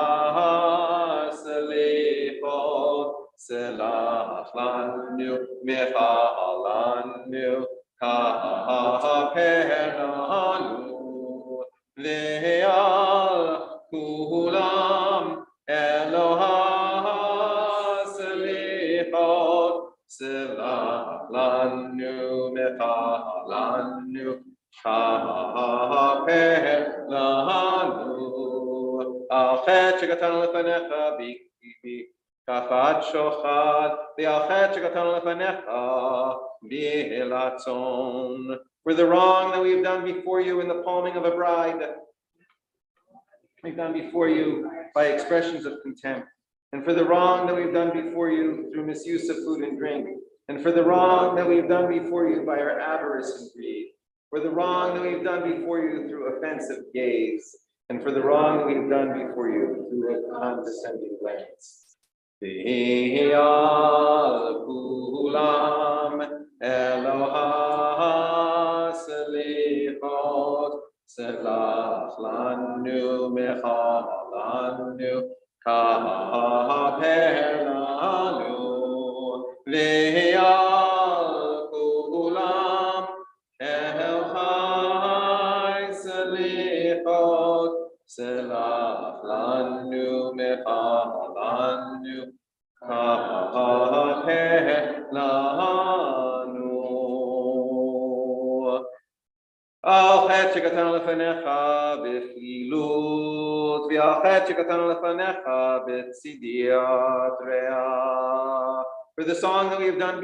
selefot selach lanu mechalanu Kaperanu ve'al kulam Eloha selichot Selah lanu mechalanu Kaperanu Al chet shekatan lefanecha bi kafat shochad Al chet shekatan lefanecha bi'elatzon. For the wrong that we've done before you in the palming of a bride, we've done before you by expressions of contempt, and for the wrong that we've done before you through misuse of food and drink, and for the wrong that we've done before you by our avarice and greed, for the wrong that we've done before you through offensive gaze, and for the wrong that we've done before you through a condescending glance. V'yal kulam Eloha selichot Selach lanu mechalanu kaperanu V'yal kulam Eloha selichot Selach lanu mechalanu kaperanu Al chet shekatan lefanecha b'chlilut v'al chet shekatan lefanecha b'tzidiat re'ah. For the song that we have done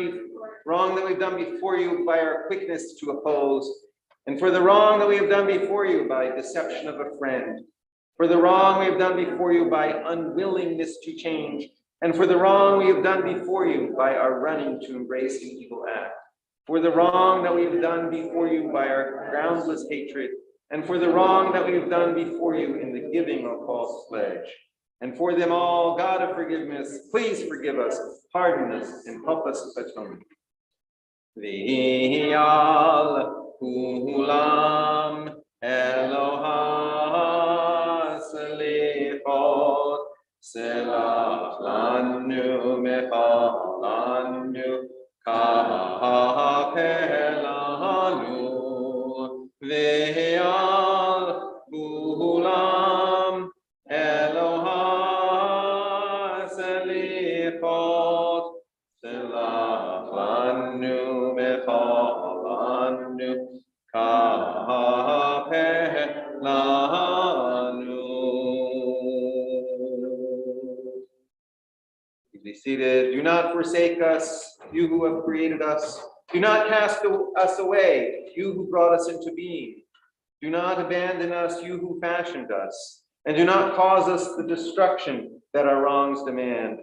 wrong that we've done before you by our quickness to oppose, and for the wrong that we have done before you by deception of a friend, for the wrong we have done before you by unwillingness to change, and for the wrong we have done before you by our running to embrace an evil act, for the wrong that we have done before you by our groundless hatred, and for the wrong that we have done before you in the giving of false pledge. And for them all, God of forgiveness, please forgive us, pardon us, and help us atone. V'yal kulam Eloha selichot Selach lanu mechalanu kaperanu V'yal kulam Eloha selichot Selach lanu mechalanu kaperanu. Be seated. Do not forsake us, you who have created us. Do not cast us away, you who brought us into being. Do not abandon us, you who fashioned us. And do not cause us the destruction that our wrongs demand.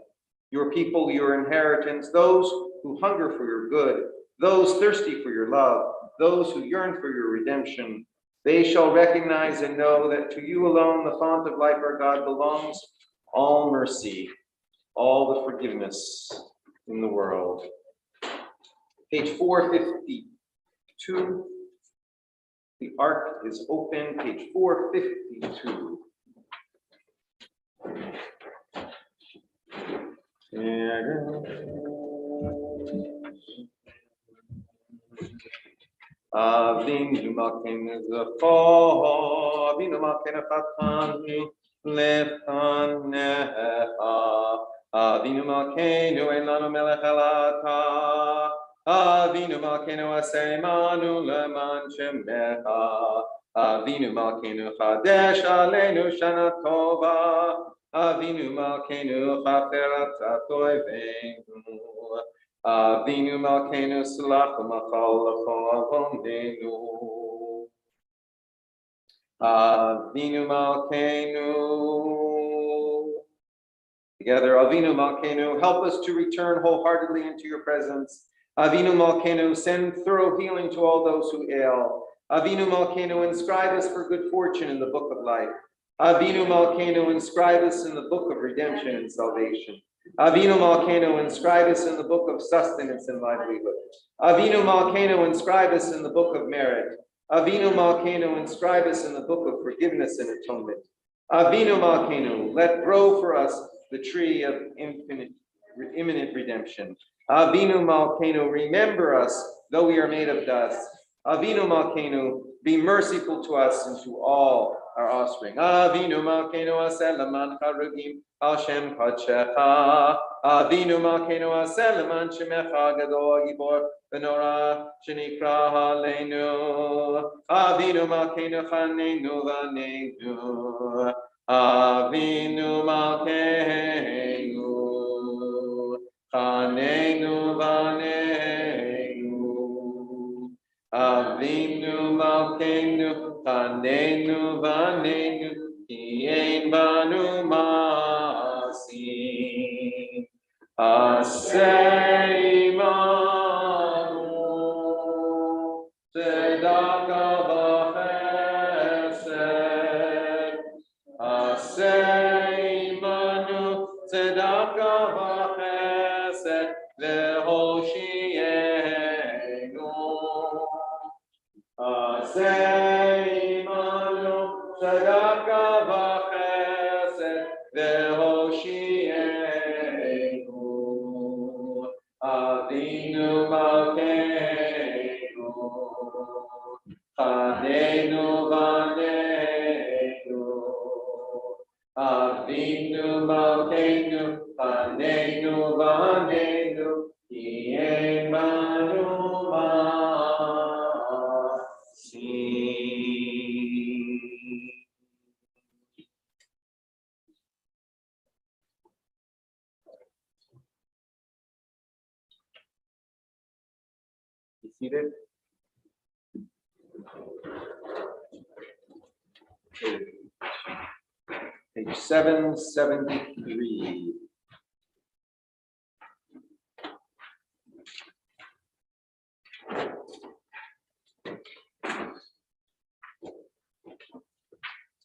Your people, your inheritance, those who hunger for your good, those thirsty for your love, those who yearn for your redemption, they shall recognize and know that to you alone, the font of life, our God, belongs all mercy, all the forgiveness in the world. Page 452. The ark is open, page 452. Avinu malkeinu zechor, Avinu malkeinu chatanu lefanecha, Avinu malkeinu ein lanu melech elata, Avinu malkeinu aseh imanu leman shemecha, Avinu malkeinu chadesh aleinu shana tova, Avinu malkeinu chafer atzato eveinu, Avinu malkeinu salach u'machal l'chol avonenu. Avinu malkeinu. Together, Avinu malkeinu, help us to return wholeheartedly into your presence. Avinu malkeinu, send thorough healing to all those who ail. Avinu malkeinu, inscribe us for good fortune in the book of life. Avinu malkeinu, inscribe us in the book of redemption and salvation. Avinu malkeinu, inscribe us in the book of sustenance and livelihood. Avinu malkeinu, inscribe us in the book of merit. Avinu malkeinu, inscribe us in the book of forgiveness and atonement. Avinu malkeinu, let grow for us the tree of imminent redemption. Avinu malkeinu, remember us though we are made of dust. Avinu Malkeinu, be merciful to us and to all our offspring. Avinu Malkeinu aseh leman charugim al shem kodshecha. Avinu Malkeinu aseh leman shemecha gadol gibor v'nora shenikra haleinu. Avinu Malkeinu chanenu v'neinu. Avinu Malkeinu chanenu v'neinu. Avinu Malkeinu chanenu v'neinu ki ein banu masim. Aseh imanu tzedaka v'chesed. Aseh imanu tzedaka v'chesed v'hoshienu. Aseh imanu tzedaka v'chesed v'hoshienu. Avinu Malkeinu chanenu v'neinu. Avinu Malkeinu chanenu v'neinu ki ein banu masim. Be seated. Page 773.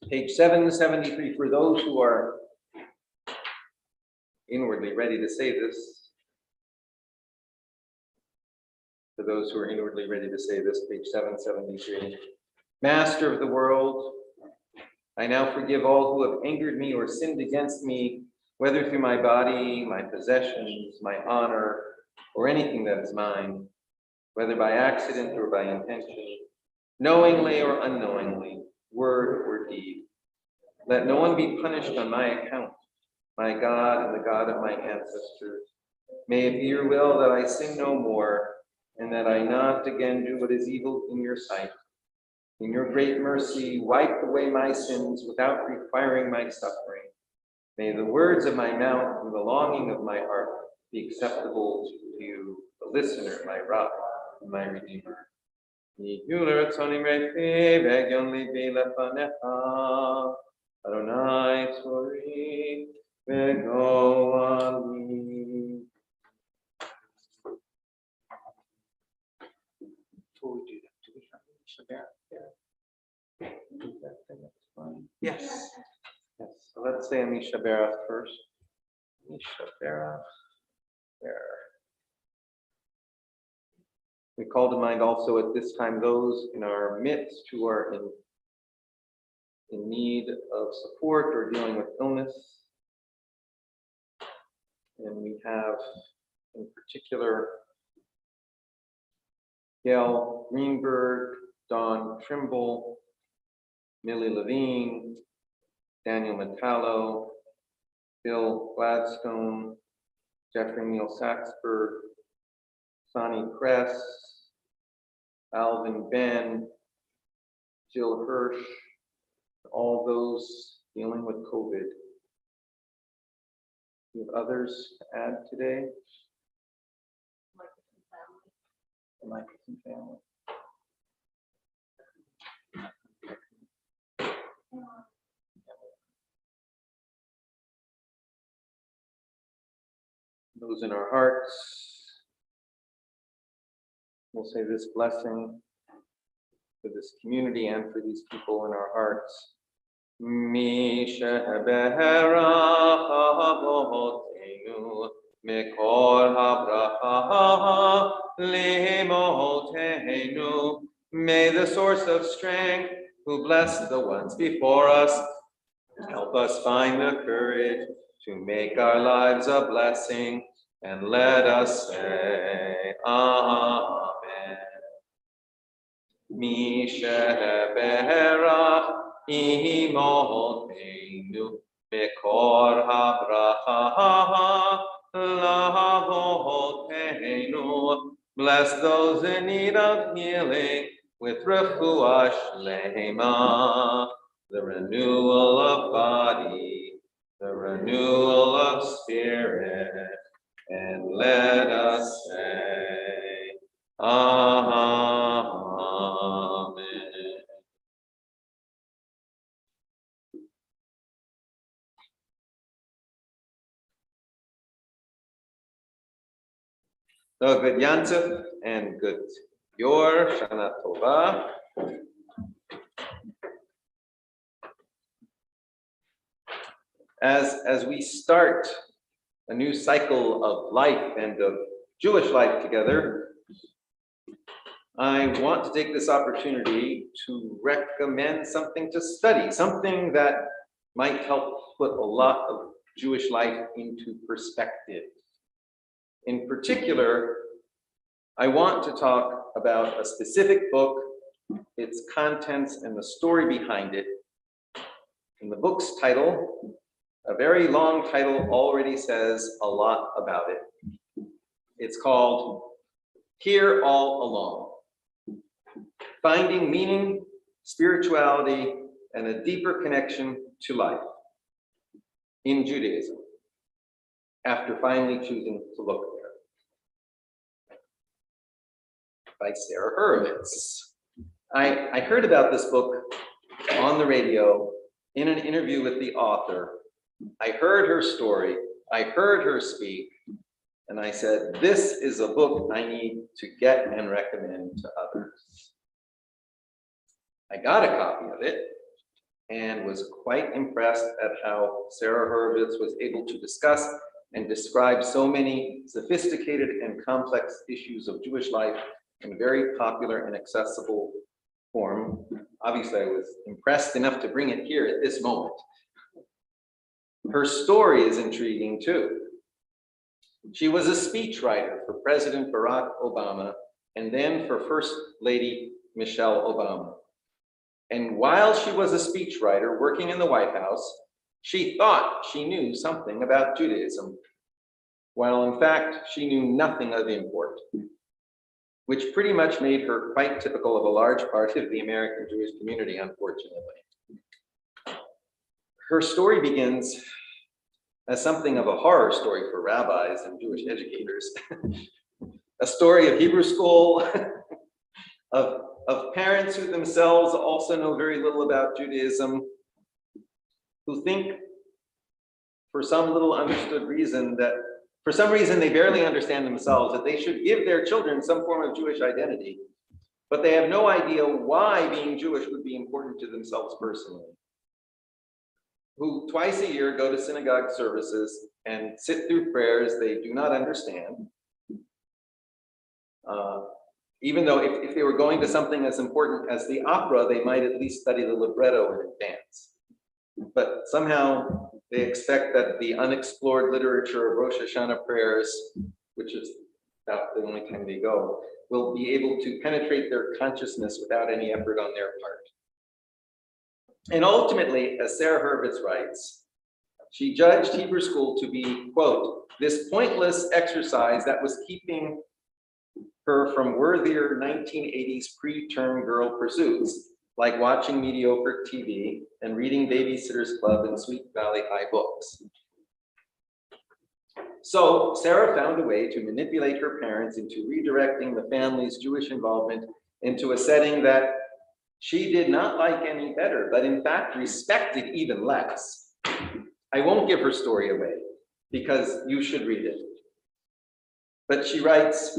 Page 773, for those who are inwardly ready to say this, for those who are inwardly ready to say this, page 773. Master of the world, I now forgive all who have angered me or sinned against me, whether through my body, my possessions, my honor, or anything that is mine, whether by accident or by intention, knowingly or unknowingly, word or deed. Let no one be punished on my account, my God and the God of my ancestors. May it be your will that I sin no more, and that I not again do what is evil in your sight. In your great mercy, wipe away my sins without requiring my suffering. May the words of my mouth and the longing of my heart be acceptable to you, the listener, my rock, and my redeemer. Adonai tzori v'goali. Before we do that, do we have Shabbat there? Yes. Yes. So let's say Misha Berach first. Misha Berach. There. We call to mind also at this time those in our midst who are in need of support or dealing with illness. And we have in particular Gail Greenberg, Don Trimble, Millie Levine, Daniel Metallo, Bill Gladstone, Jeffrey Neal Saxberg, Sonny Kress, Alvin Ben, Jill Hirsch, all those dealing with COVID. Do you have others to add today? The Michelson family. Those in our hearts, we'll say this blessing for this community and for these people in our hearts. Mikol habracha limotenu. May the source of strength, who blessed the ones before us, help us find the courage to make our lives a blessing, and let us say Amen. Misheberach imotenu Bekor habracha lavotenu. Bless those in need of healing with refuah shlema, the renewal of body, the renewal of spirit, and let us say, Amen. So good Yantif and good Yor Shana Tova. As we start a new cycle of life and of Jewish life together, I want to take this opportunity to recommend something to study, something that might help put a lot of Jewish life into perspective. In particular, I want to talk about a specific book, its contents, and the story behind it. And the book's title, a very long title, already says a lot about it. It's called Here All Along: Finding Meaning, Spirituality, and a Deeper Connection to Life in Judaism, after finally choosing to look there, by Sarah Hurwitz. I heard about this book on the radio in an interview with the author. I heard her story, I heard her speak, and I said, this is a book I need to get and recommend to others. I got a copy of it and was quite impressed at how Sarah Hurwitz was able to discuss and describe so many sophisticated and complex issues of Jewish life in a very popular and accessible form. Obviously, I was impressed enough to bring it here at this moment. Her story is intriguing too. She was a speechwriter for President Barack Obama and then for First Lady Michelle Obama. And while she was a speechwriter working in the White House, she thought she knew something about Judaism, while in fact she knew nothing of import, which pretty much made her quite typical of a large part of the American Jewish community, unfortunately. Her story begins as something of a horror story for rabbis and Jewish educators. A story of Hebrew school, of parents who themselves also know very little about Judaism, who think for some little understood reason that, for some reason they barely understand themselves, that they should give their children some form of Jewish identity, but they have no idea why being Jewish would be important to themselves personally. Who twice a year go to synagogue services and sit through prayers they do not understand. Even though if they were going to something as important as the opera, they might at least study the libretto in advance. But somehow they expect that the unexplored literature of Rosh Hashanah prayers, which is about the only time they go, will be able to penetrate their consciousness without any effort on their part. And ultimately, as Sarah Hurwitz writes, she judged Hebrew school to be, quote, this pointless exercise that was keeping her from worthier 1980s preterm girl pursuits, like watching mediocre TV and reading Babysitter's Club and Sweet Valley High books. So Sarah found a way to manipulate her parents into redirecting the family's Jewish involvement into a setting that she did not like any better, but in fact respected even less. I won't give her story away because you should read it. But she writes,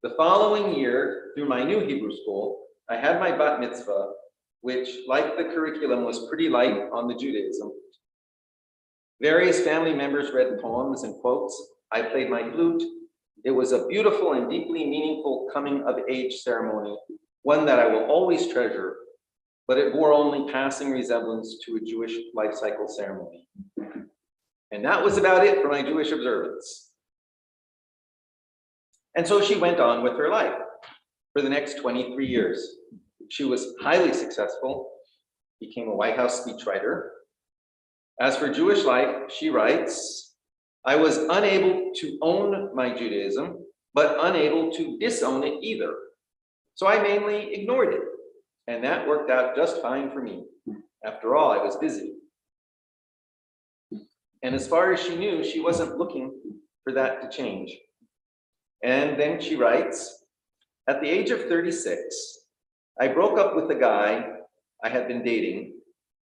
the following year, through my new Hebrew school, I had my bat mitzvah, which, like the curriculum, was pretty light on the Judaism. Various family members read poems and quotes. I played my flute. It was a beautiful and deeply meaningful coming of age ceremony, one that I will always treasure, but it bore only passing resemblance to a Jewish life cycle ceremony. And that was about it for my Jewish observance. And so she went on with her life for the next 23 years. She was highly successful, became a White House speechwriter. As for Jewish life, she writes, I was unable to own my Judaism, but unable to disown it either. So I mainly ignored it, and that worked out just fine for me. After all, I was busy. And as far as she knew, she wasn't looking for that to change. And then she writes, at the age of 36, I broke up with the guy I had been dating,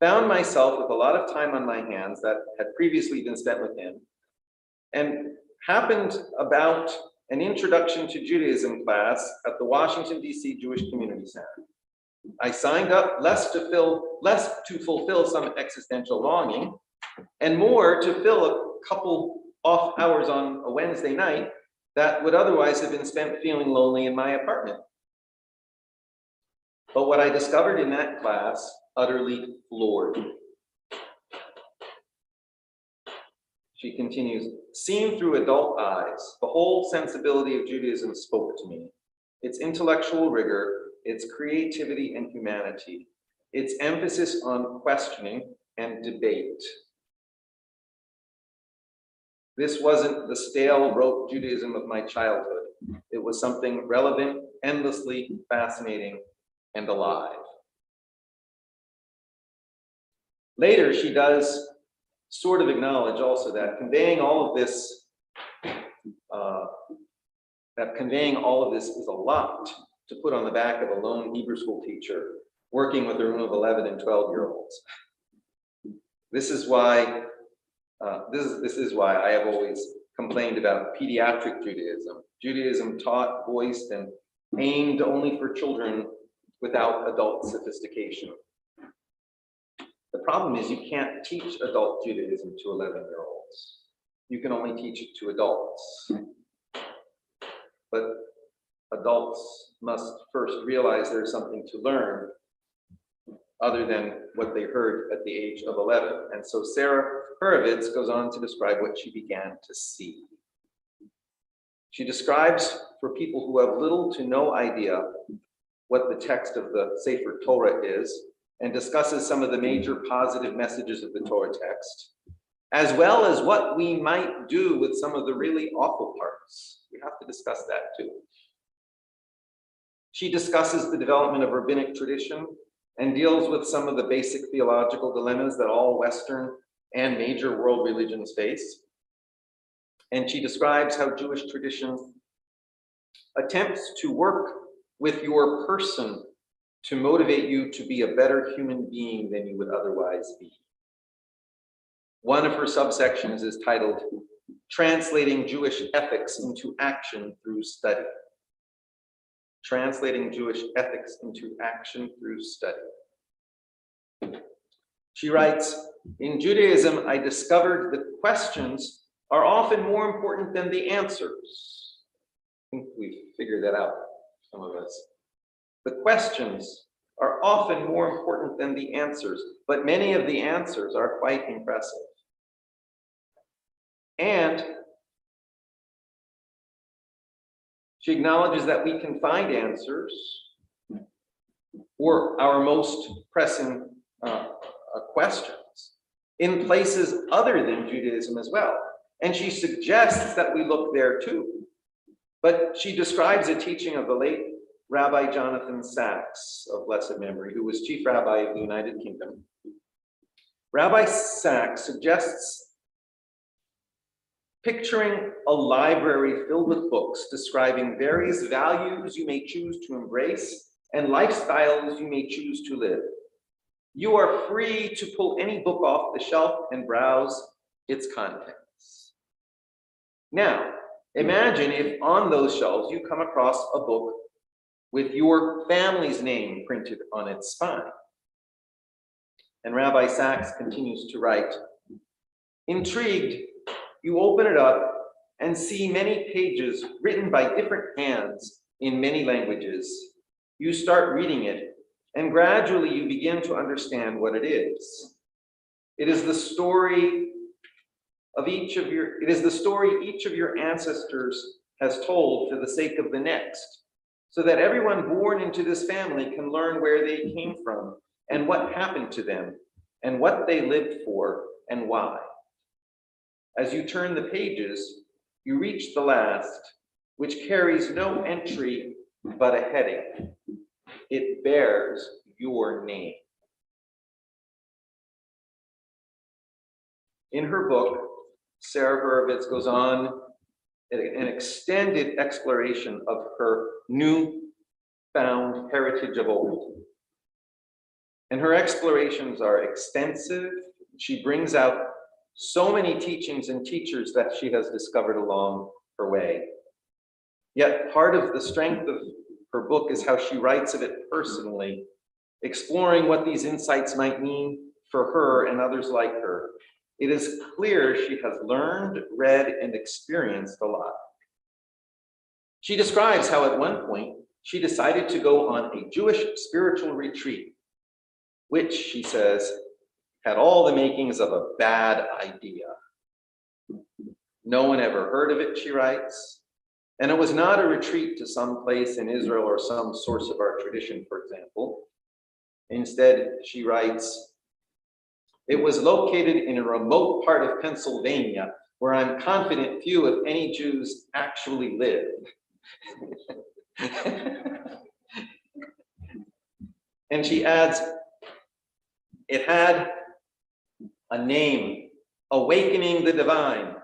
found myself with a lot of time on my hands that had previously been spent with him, and happened about an introduction to Judaism class at the Washington, D.C. Jewish Community Center. I signed up less to fulfill some existential longing, and more to fill a couple off hours on a Wednesday night that would otherwise have been spent feeling lonely in my apartment. But what I discovered in that class utterly floored me. She continues, seen through adult eyes, the whole sensibility of Judaism spoke to me. Its intellectual rigor, its creativity and humanity, its emphasis on questioning and debate. This wasn't the stale rote Judaism of my childhood. It was something relevant, endlessly fascinating, and alive. Later, she does sort of acknowledge also that conveying all of this is a lot to put on the back of a lone Hebrew school teacher working with a room of 11 and 12-year-olds. This is why I have always complained about pediatric Judaism. Judaism taught, voiced, and aimed only for children without adult sophistication. The problem is you can't teach adult Judaism to 11-year-olds. You can only teach it to adults. But adults must first realize there's something to learn other than what they heard at the age of 11. And so Sarah Hurwitz goes on to describe what she began to see. She describes for people who have little to no idea what the text of the Sefer Torah is, and discusses some of the major positive messages of the Torah text, as well as what we might do with some of the really awful parts. We have to discuss that too. She discusses the development of rabbinic tradition and deals with some of the basic theological dilemmas that all Western and major world religions face. And she describes how Jewish tradition attempts to work with your person to motivate you to be a better human being than you would otherwise be. One of her subsections is titled, Translating Jewish Ethics into Action Through Study. Translating Jewish ethics into action through study. She writes, in Judaism, I discovered that questions are often more important than the answers. I think we figured that out, some of us. The questions are often more important than the answers, but many of the answers are quite impressive. And she acknowledges that we can find answers for our most pressing questions in places other than Judaism as well. And she suggests that we look there too. But she describes a teaching of the late Rabbi Jonathan Sacks of blessed memory, who was chief rabbi of the United Kingdom. Rabbi Sacks suggests picturing a library filled with books describing various values you may choose to embrace and lifestyles you may choose to live. You are free to pull any book off the shelf and browse its contents. Now, imagine if on those shelves you come across a book with your family's name printed on its spine. And Rabbi Sacks continues to write, intrigued, you open it up and see many pages written by different hands in many languages. You start reading it, and gradually you begin to understand what it is. It is the story each of your ancestors has told for the sake of the next. so that everyone born into this family can learn where they came from and what happened to them and what they lived for and why. As you turn the pages, you reach the last, which carries no entry but a heading. It bears your name. In her book, Sarah Hurwitz goes on an extended exploration of her new-found heritage of old. And her explorations are extensive. She brings out so many teachings and teachers that she has discovered along her way. Yet part of the strength of her book is how she writes of it personally, exploring what these insights might mean for her and others like her. It is clear she has learned, read, and experienced a lot. She describes how at one point she decided to go on a Jewish spiritual retreat, which, she says, had all the makings of a bad idea. No one ever heard of it, she writes, and it was not a retreat to some place in Israel or some source of our tradition, for example. Instead, she writes, it was located in a remote part of Pennsylvania where I'm confident few, if any, Jews actually live. And she adds, it had a name, Awakening the Divine,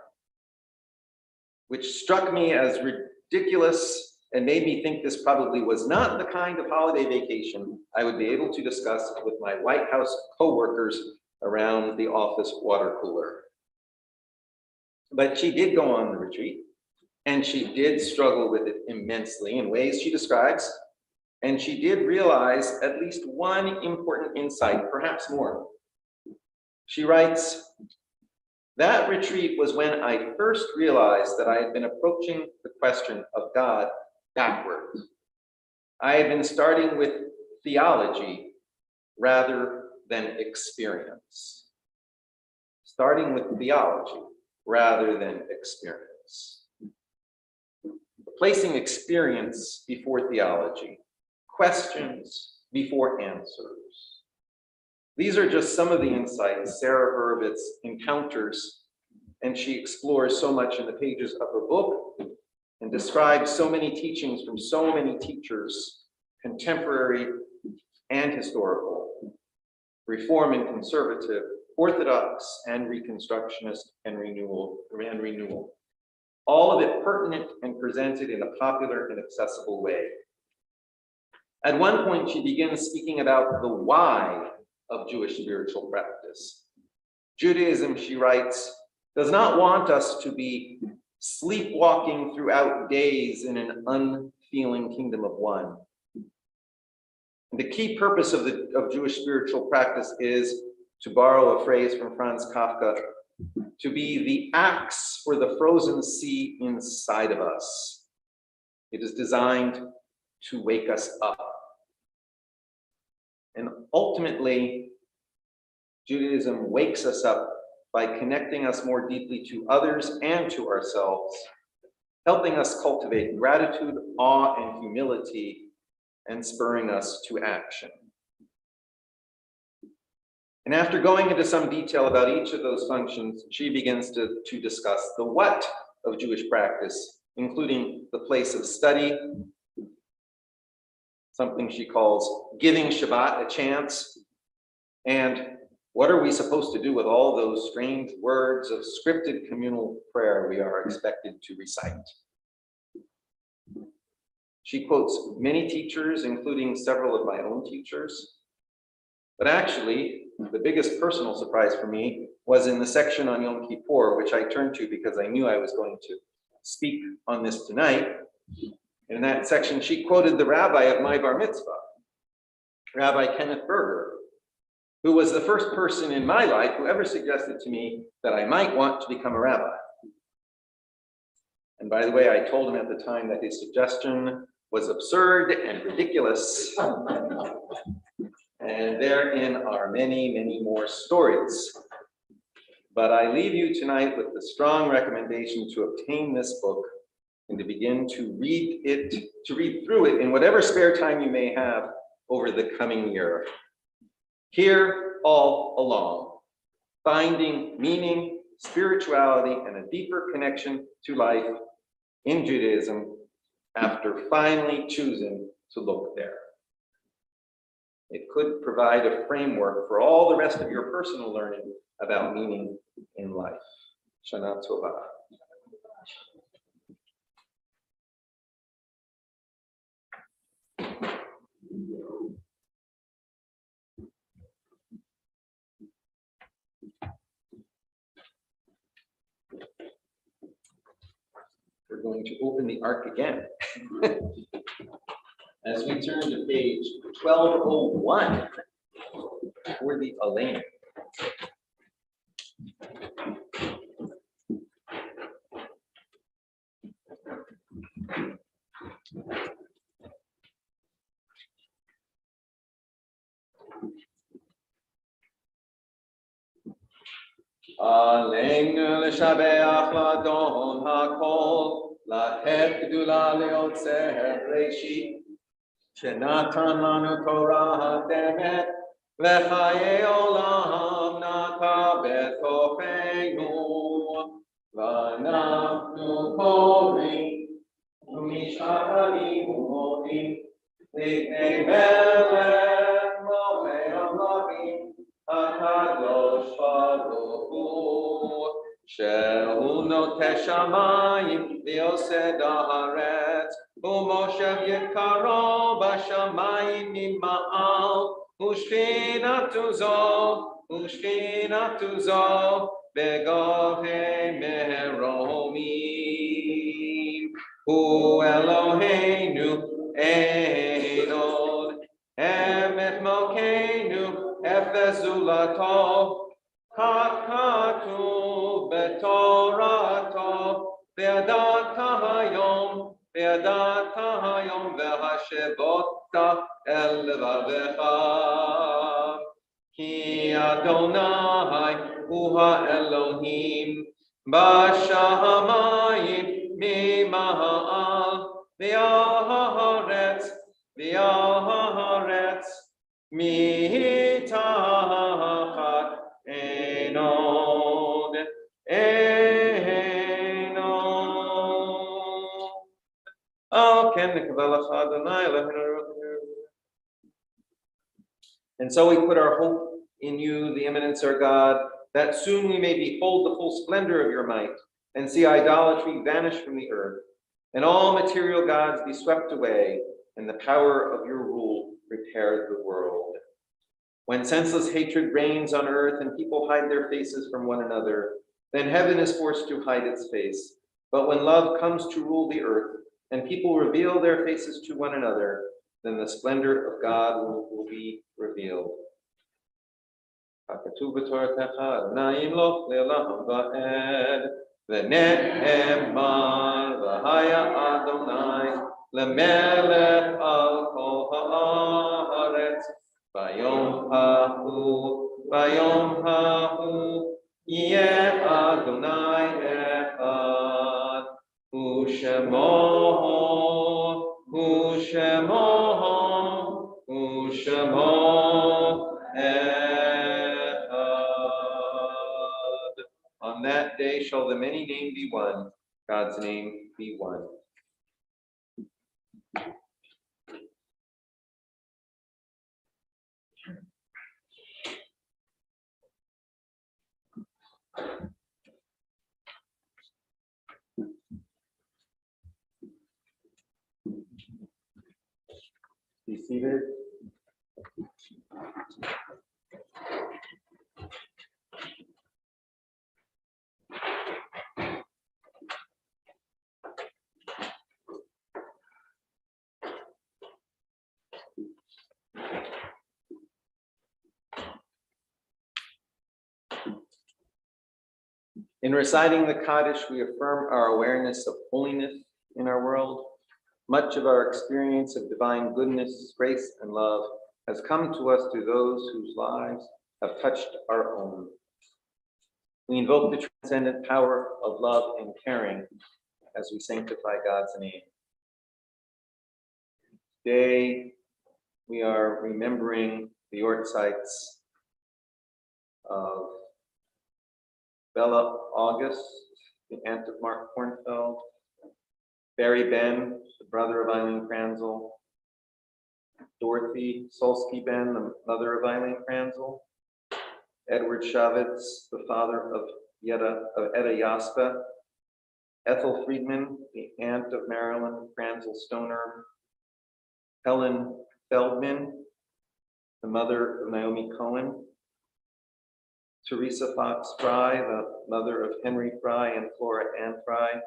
which struck me as ridiculous and made me think this probably was not the kind of holiday vacation I would be able to discuss with my White House co-workers around the office water cooler. But she did go on the retreat, and she did struggle with it immensely in ways she describes, and she did realize at least one important insight, perhaps more. She writes, that retreat was when I first realized that I had been approaching the question of God backwards. I had been starting with theology rather than experience. Starting with theology rather than experience. Placing experience before theology, questions before answers. These are just some of the insights Sarah Hurwitz encounters, and she explores so much in the pages of her book and describes so many teachings from so many teachers, contemporary and historical, Reform and Conservative, Orthodox and Reconstructionist and renewal. All of it pertinent and presented in a popular and accessible way. At one point, she begins speaking about the why of Jewish spiritual practice. Judaism, she writes, does not want us to be sleepwalking throughout days in an unfeeling kingdom of one. And the key purpose of Jewish spiritual practice is, to borrow a phrase from Franz Kafka, to be the axe for the frozen sea inside of us. It is designed to wake us up. And ultimately, Judaism wakes us up by connecting us more deeply to others and to ourselves, helping us cultivate gratitude, awe, and humility, and spurring us to action. And after going into some detail about each of those functions, she begins to discuss the what of Jewish practice, including the place of study, something she calls giving Shabbat a chance, and what are we supposed to do with all those strange words of scripted communal prayer we are expected to recite? She quotes many teachers, including several of my own teachers. But actually, the biggest personal surprise for me was in the section on Yom Kippur, which I turned to because I knew I was going to speak on this tonight. In that section, she quoted the rabbi of my bar mitzvah, Rabbi Kenneth Berger, who was the first person in my life who ever suggested to me that I might want to become a rabbi. And by the way, I told him at the time that his suggestion was absurd and ridiculous. And therein are many, many more stories. But I leave you tonight with the strong recommendation to obtain this book, and to begin to read through it in whatever spare time you may have over the coming year. Here all along, finding meaning, spirituality, and a deeper connection to life in Judaism after finally choosing to look there. It could provide a framework for all the rest of your personal learning about meaning in life. Shana Tova. We're going to open the ark again. As we turn to page 1201 for the Elaine. Aleinu l'shabeach l'adon hakol, לתת גדולה ליוצר ראשית, שנתן לנו תורה הקדמת, וחיי עולם נטע בתוכנו, ואנחנו קוראים ומשתחווים ומודים לפני מלך מלכי המלכים, הקדוש ברוך הוא, שהוא נוטה שמיים ויוסד הארץ, ומושב יקרו בשמיים ממעל, ושכינתו זו בגוהי מרומים. הוא אלוהינו אין עוד, אמת מלכנו אפס זולתו, כך כתוב בתורתו, וידעת היום והשבות אל לבבך, כי אדוני הוא האלוהים בשמיים ממעל, והארץ מתחת אין עוד. And so we put our hope in you, the eminence, our God, that soon we may behold the full splendor of your might and see idolatry vanish from the earth, and all material gods be swept away, and the power of your rule repair the world. When senseless hatred reigns on earth and people hide their faces from one another, then heaven is forced to hide its face. But when love comes to rule the earth and people reveal their faces to one another, then the splendor of God will be revealed. Vayom hahu yeh Adonai echad, u'shemo echad. On that day shall the many name be one, God's name be one. Be seated. In reciting the Kaddish, we affirm our awareness of holiness in our world. Much of our experience of divine goodness, grace, and love has come to us through those whose lives have touched our own. We invoke the transcendent power of love and caring as we sanctify God's name. Today, we are remembering the Ortsites of Bella August, the aunt of Mark Kornfeld, Barry Ben, the brother of Eileen Kranzel, Dorothy Solsky Ben, the mother of Eileen Kranzel, Edward Shavitz, the father of Etta Yaspa, Ethel Friedman, the aunt of Marilyn Kranzel Stoner, Helen Feldman, the mother of Naomi Cohen, Teresa Fox Fry, the mother of Henry Fry and Flora Ann Fry,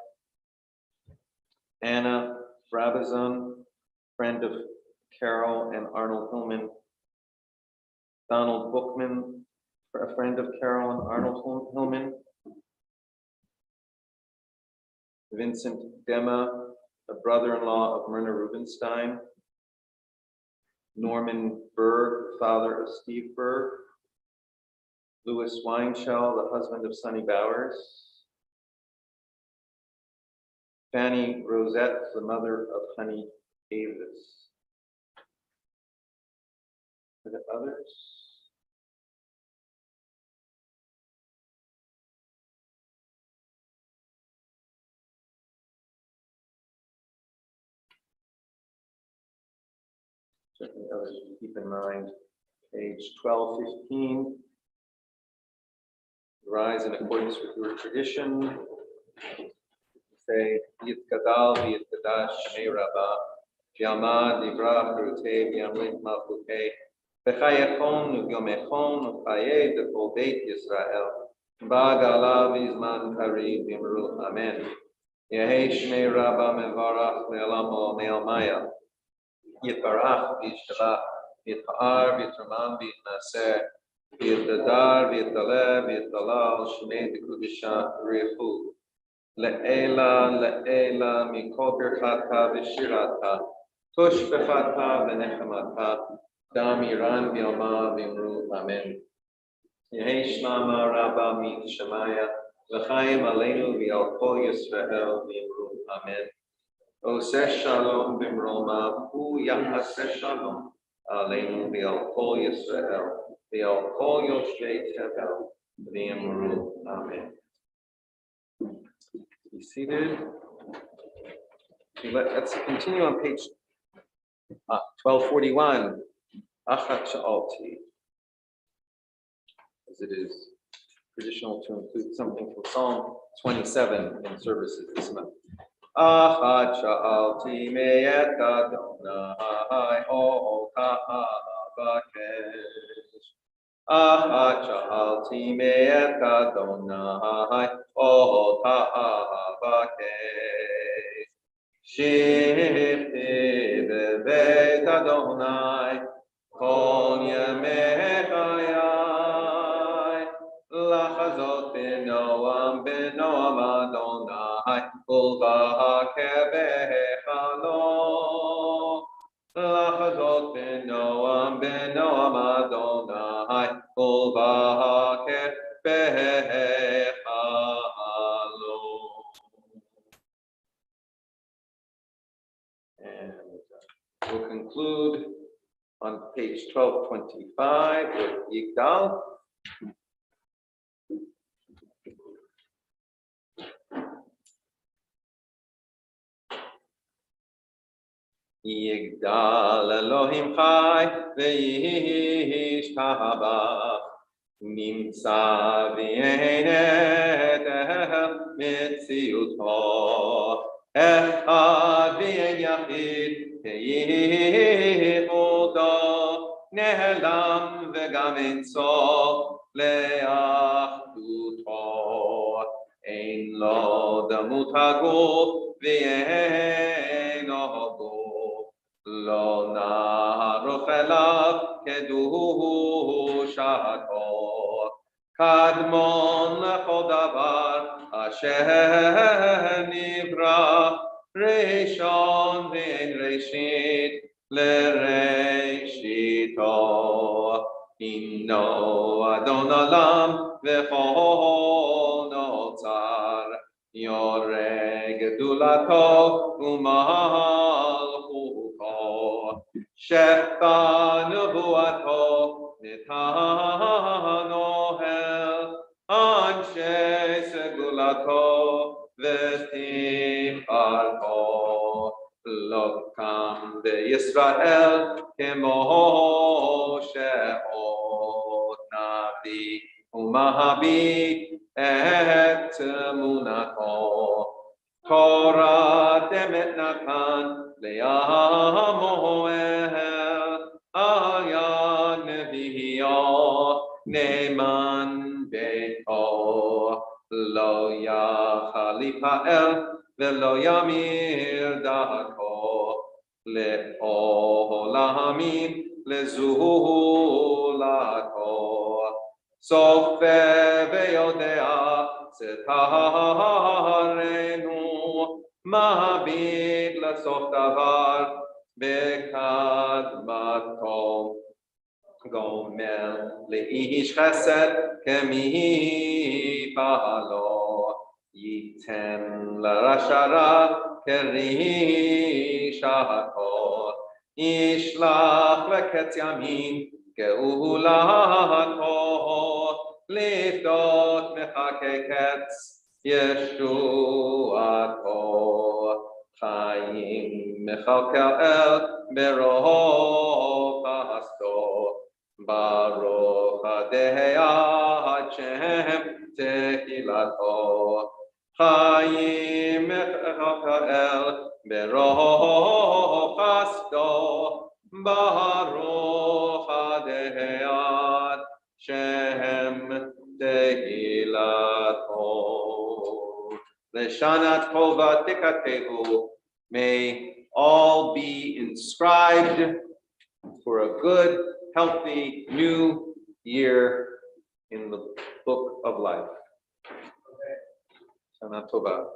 Anna Brabazon, friend of Carol and Arnold Hillman, Donald Bookman, a friend of Carol and Arnold Hillman, Vincent Dema, a brother-in-law of Myrna Rubenstein, Norman Berg, father of Steve Berg, Louis Weinshell, the husband of Sonny Bowers, Fanny Rosette, the mother of Honey Davis. Are there others? Certainly others to keep in mind. Page 1215. Rise in accordance with your tradition. Say, Yitgadal v'yitgadash shmei Rabbah, v'yamad divra perutei v'yamlit malchutei, v'chayechon v'yomechon v'chayei d'kol beit Yisrael, ba'gala v'zman karev v'imru amen. Yehei shmei Rabbah mevarach le'olamo ne'almaya, Yitbarach v'yishtabach, Yitpa'ar v'yitramam v'yitnaser, V'yitadar v'yitaleh v'yitalal shmei d'kudisha refu. Le'ela mikol birchata v'shirata, tush b'chata v'nechamata, dam yiran v'yalma v'imru amen. Yehi shlama rabba mi'shamaya, l'chaim aleinu v'yal kol Yisrael v'imru amen. Oseh shalom b'mroma, hu yachaseh shalom, aleinu v'yal kol Yisrael, v'yal kol yoshvei tevel, v'imru amen. Be seated. Let's continue on page 1241. Achat Sha'alti. As it is traditional to include something from Psalm 27 in services this month. Achat Sha'alti me'et Adonai o ta'avakesh. Achat Sha'alti me'et Adonai o ta'avakesh. Shifti bebeit Adonai kol yemei chayai, lachazot b'noam Adonai ulvahaker b'chalo, lachazot b'noam Adonai ulvahaker b'chalo. And we'll conclude on page 1225 with Yigdal. Yigdal Elohim Chai ve'yishtabach, nimtza v'yenet mitziuto, echad v'yen yachid ve'yichudo, ne'elam v'gam ein sof le'achduto, ein lo damut haguf v'yeino guf, lo na'aruch elav kedushato, kadmon lechol davar asher nivra, rishon v'ein reshit lereshito, inno adon olam v'chol notzar, yoreg גדולתו ומלכותו, שפע נבואתו ניתן אוהל, אנשי סגולתו ותפארתו. לא קם בישראל כמו שעוד נביא ומהביא את אמונתו. תורת אמת נתן לעם אוהל, על יד נביאו נאמן ביתו. לא יחליף האל ולא ימיר דרכו, לעולמים לזולתו. צופה ויודע צטרנו, מעביד לסוף דבר בקדמתו. גומל לאיש חסד כמפעלו, ייתן לרשע רע כרשעתו. ישלח לקץ ימין גאולתו, לפדות מחכה קץ ישועתו. חיים מכלכל אל ברוב חסדו, ברוך הדעת שם תהילתו. חיים מכלכל אל ברוב חסדו, ברוך הדעת שם תהילתו. לשנת טובה תכתבו. May all be inscribed for a good, healthy new year in the book of life. Shana Tova.